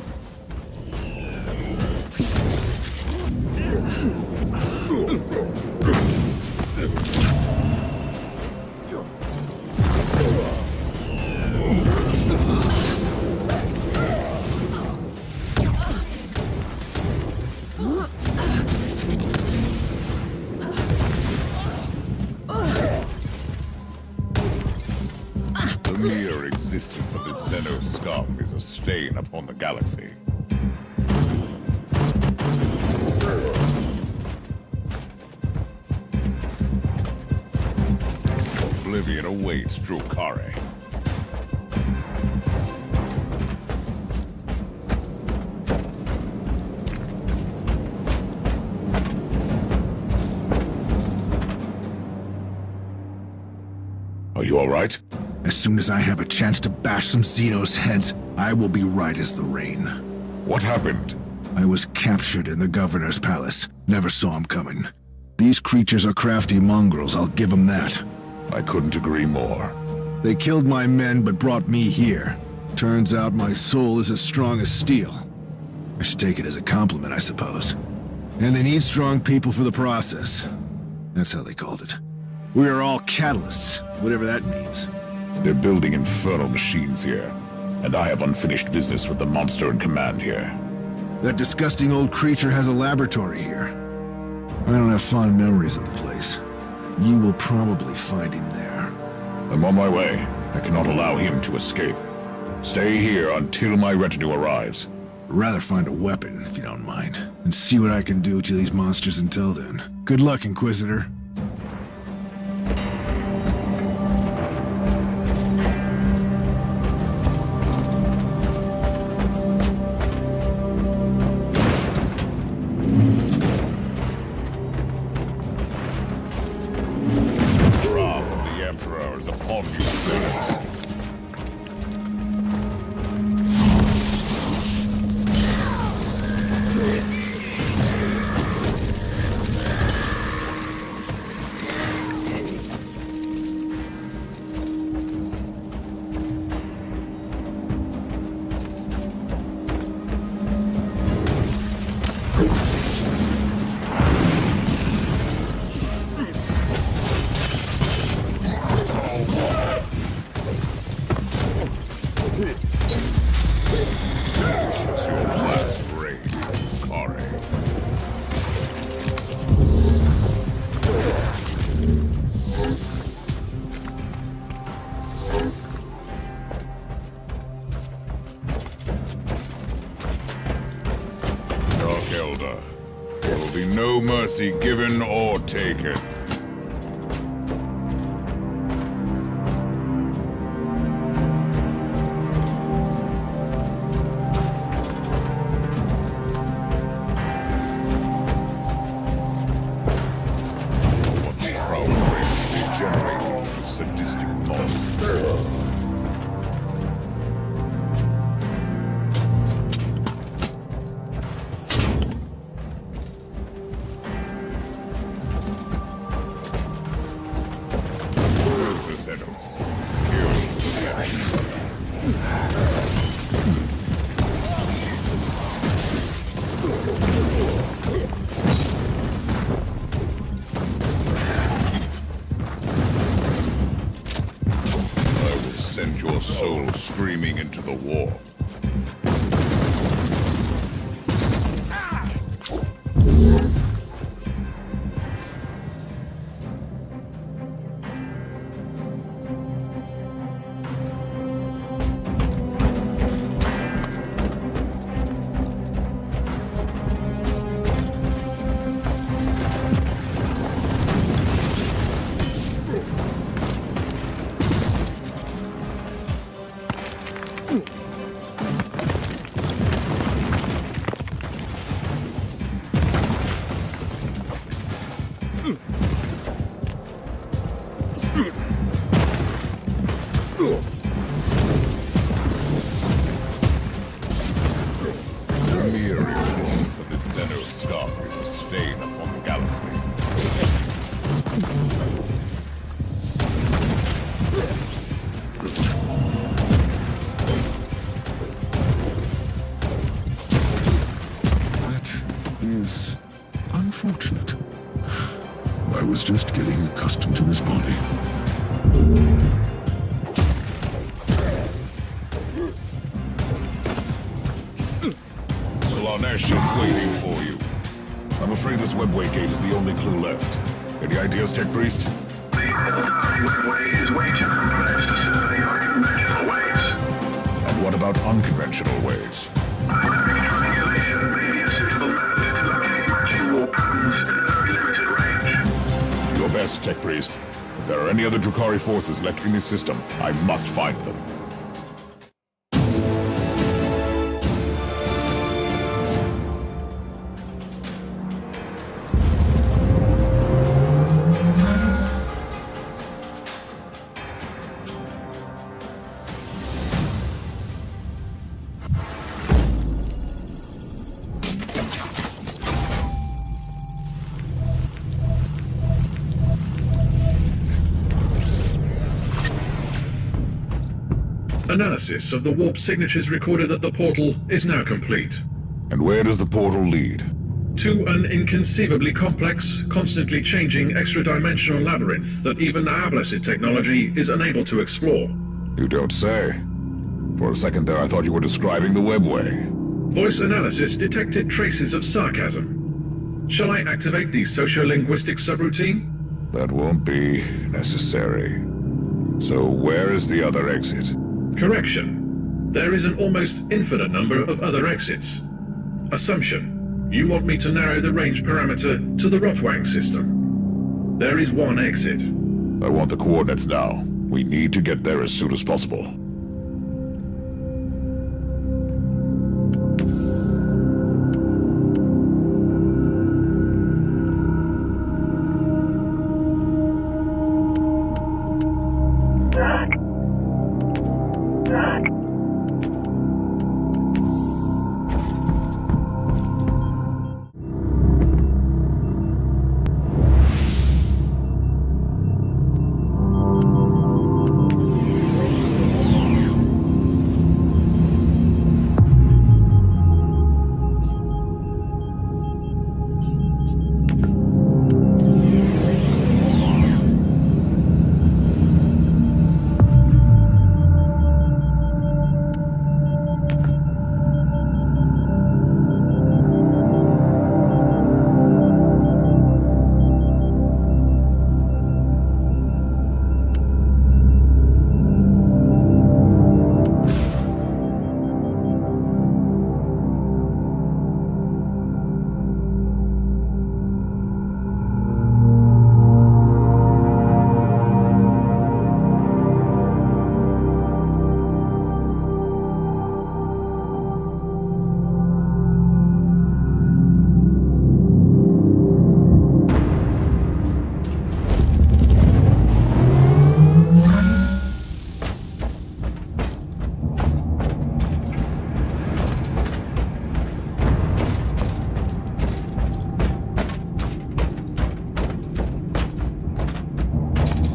The mere existence of this Xeno scum is a stain upon the galaxy. Oblivion awaits Drukare. Are you all right? As soon as I have a chance to bash some Xenos' heads, I will be right as the rain. What happened? I was captured in the governor's palace. Never saw him coming. These creatures are crafty mongrels, I'll give them that. I couldn't agree more. They killed my men but brought me here. Turns out my soul is as strong as steel. I should take it as a compliment, I suppose. And they need strong people for the process. That's how they called it. We are all catalysts, whatever that means. They're building infernal machines here, and I have unfinished business with the monster in command here. That disgusting old creature has a laboratory here. I don't have fond memories of the place. You will probably find him there. I'm on my way. I cannot allow him to escape. Stay here until my retinue arrives. Rather find a weapon, if you don't mind, and see what I can do to these monsters until then. Good luck, Inquisitor. Upon you, sinners. This was your last raid, Kare. Dark Eldar, there will be no mercy given or taken. Sadistic monsters. The Xenos. Kill the Xenos. Send your soul screaming into the war. mere existence of this Xenos scum is a stain upon the galaxy. That is unfortunate. I was just getting accustomed to this body. Slanesh is waiting for you. I'm afraid this webway gate is the only clue left. Any ideas, Tech Priest? The Eldar webway is way too complex to survey by conventional ways. And what about unconventional ways? Dynamic triangulation may be a suitable method to locate matching warp patterns at a very limited range. Do your best, Tech Priest. If there are any other Drukhari forces left in this system, I must find them. Analysis of the warp signatures recorded at the portal is now complete. And where does the portal lead? To an inconceivably complex, constantly changing extra-dimensional labyrinth that even our blessed technology is unable to explore. You don't say. For a second there I thought you were describing the webway. Voice analysis detected traces of sarcasm. Shall I activate the sociolinguistic subroutine? That won't be necessary. So where is the other exit? Correction. There is an almost infinite number of other exits. Assumption. You want me to narrow the range parameter to the Rotwang system. There is one exit. I want the coordinates now. We need to get there as soon as possible.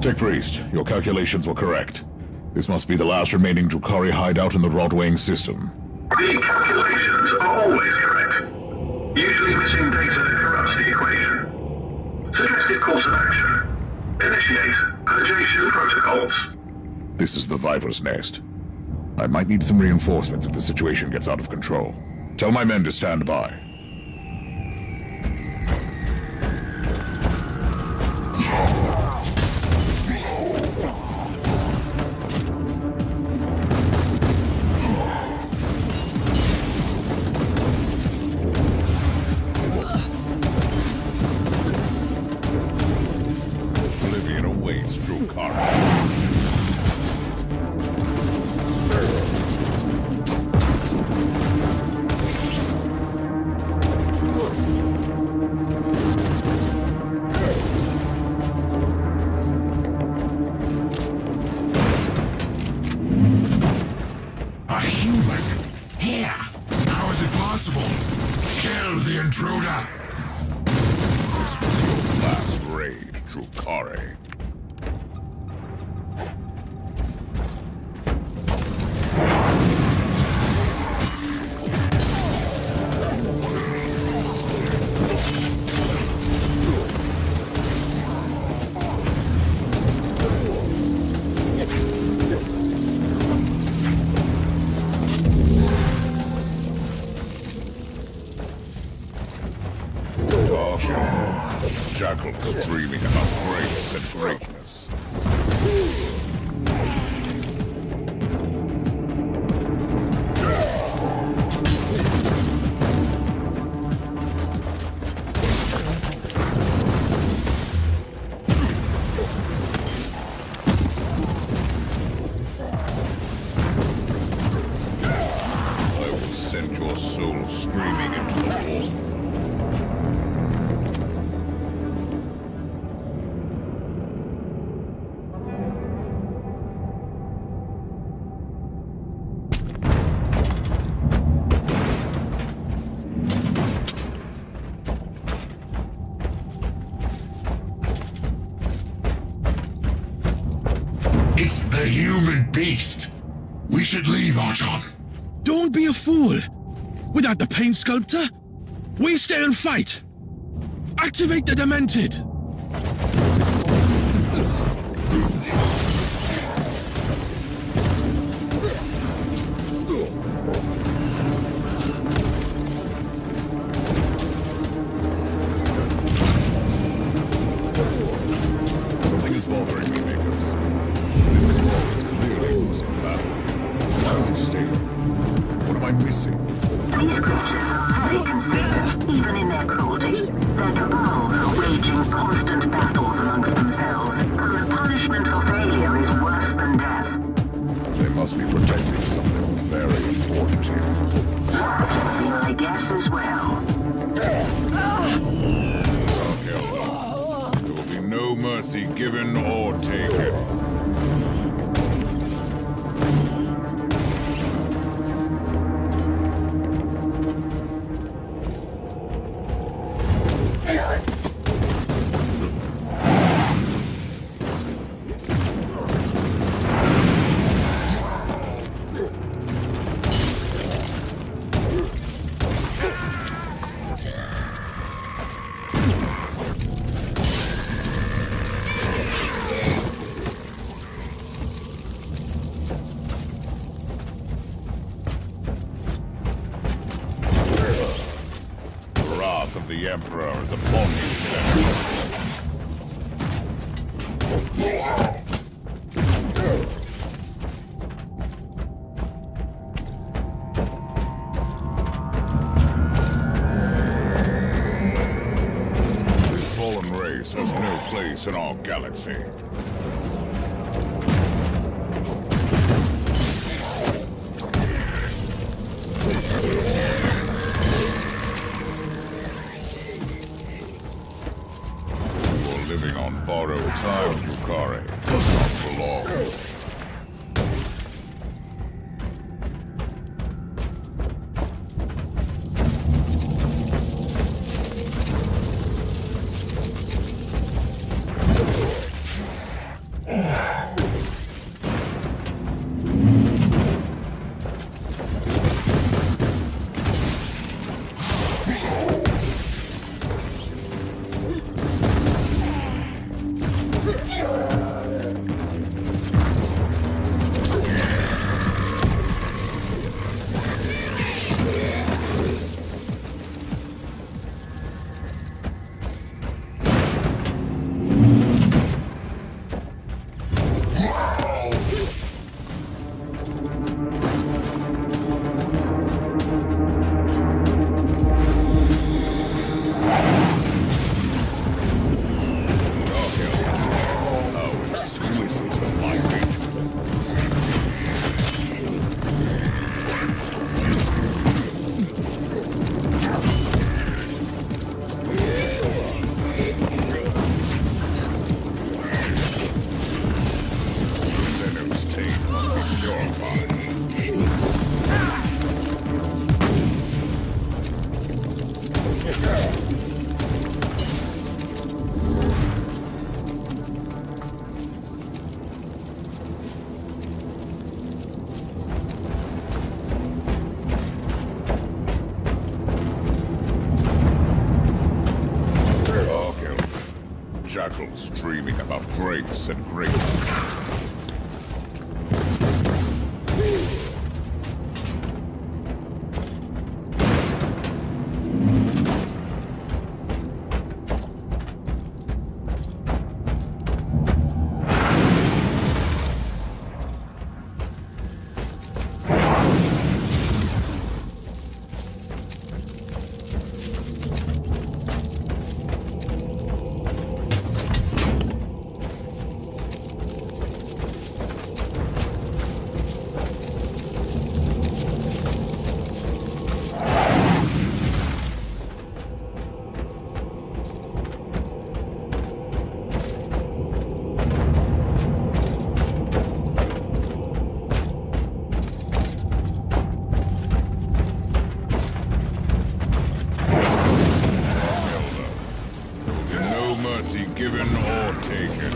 Tech Priest, your calculations were correct. This must be the last remaining Drukhari hideout in the Rodwang system. The calculations are always correct. Usually missing data corrupts the equation. Suggested course of action. Initiate purgation protocols. This is the Viper's Nest. I might need some reinforcements if the situation gets out of control. Tell my men to stand by. Oblivion awaits, Drukhari. impossible! Kill the intruder! This was your last raid, Drukari. Jackals dreaming about grace and greatness. I will send your soul screaming into the wall. It's the human beast. We should leave, Archon. Don't be a fool! Without the pain sculptor, we stay and fight! Activate the Demented! Something is bothering me, Makers. This control is clearly losing battle. Why are you staying? What am I missing? These creatures are very consistent, even in their cruelty. Their cabals are waging constant battles amongst themselves, and the punishment for failure is worse than death. They must be protecting something very important here. That would be my guess as well. Eldar. There will be no mercy given or taken. Of the Emperor is upon you. This fallen race has no place in our galaxy. Living on borrowed time, Drukari. Not for long. jackals dreaming about grace and greatness. Given or taken.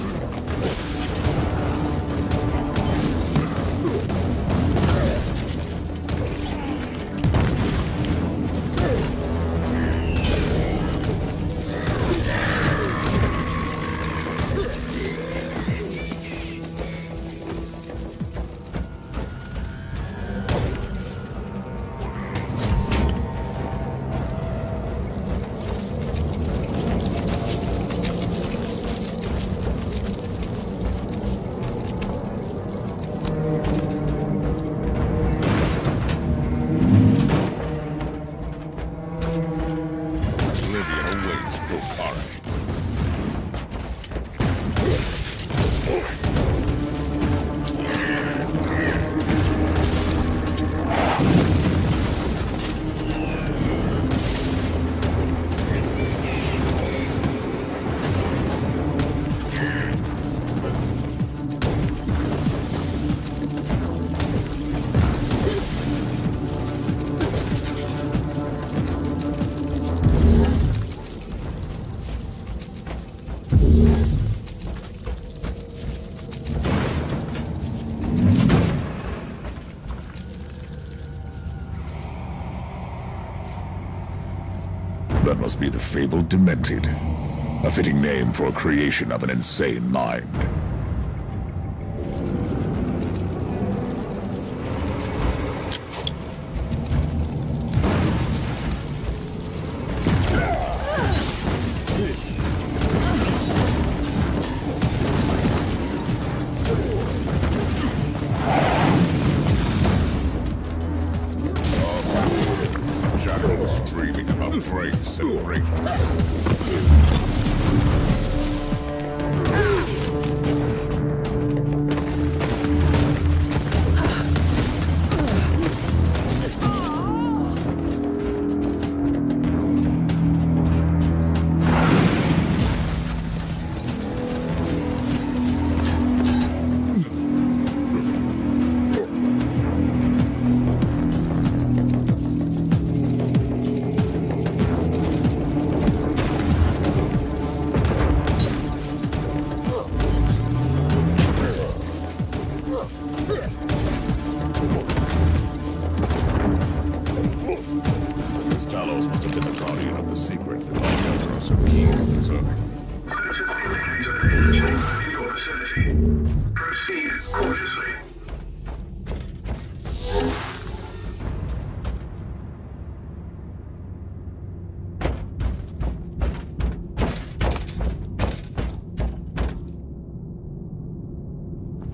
That must be the fabled Demented. A fitting name for a creation of an insane mind. Jackals dreaming about grace and greatness. Talos must have been the guardian of the secret that all Eldar are so keen on preserving. Sensors indicate an energy in your vicinity. Proceed cautiously.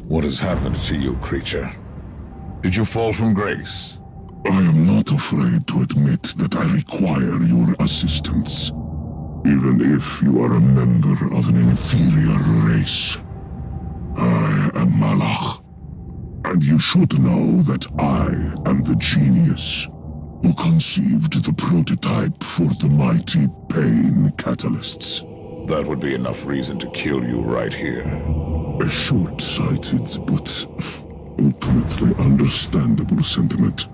What has happened to you, creature? Did you fall from grace? I am not afraid to admit that I require your assistance, even if you are a member of an inferior race. I am Malach, and you should know that I am the genius who conceived the prototype for the mighty pain catalysts. That would be enough reason to kill you right here. A short-sighted but ultimately understandable sentiment.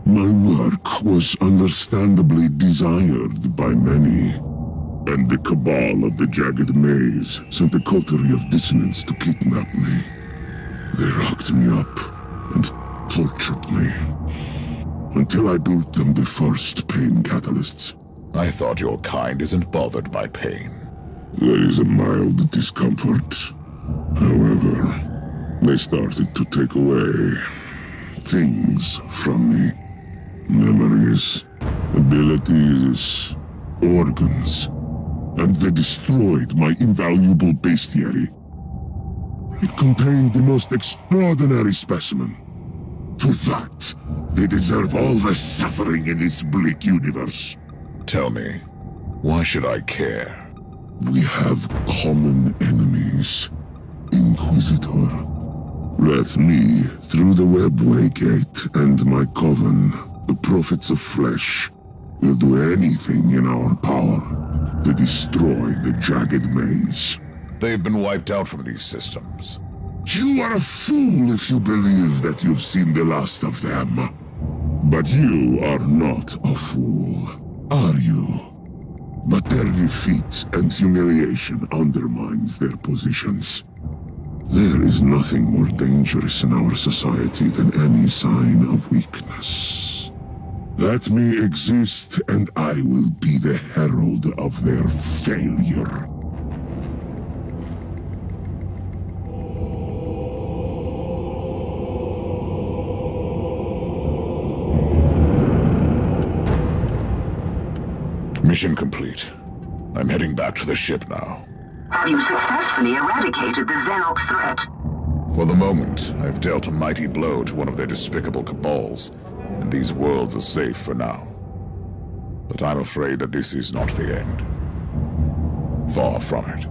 My work was understandably desired by many, and the cabal of the Jagged Maze sent a coterie of dissonance to kidnap me. They rocked me up and tortured me, until I built them the first pain catalysts. I thought your kind isn't bothered by pain. There is a mild discomfort. However, they started to take away things from me. Memories, abilities, organs. And they destroyed my invaluable bestiary. It contained the most extraordinary specimen. For that, they deserve all the suffering in this bleak universe. Tell me, why should I care? We have common enemies. Inquisitor. Let me, through the webway gate and my coven, the prophets of flesh, will do anything in our power to destroy the jagged maze. They've been wiped out from these systems. You are a fool if you believe that you've seen the last of them. But you are not a fool, are you? But their defeat and humiliation undermines their positions. There is nothing more dangerous in our society than any sign of weakness. Let me exist, and I will be the herald of their failure. Mission complete. I'm heading back to the ship now. Have you successfully eradicated the Xenox threat? For the moment, I've dealt a mighty blow to one of their despicable cabals, and these worlds are safe for now. But I'm afraid that this is not the end. Far from it.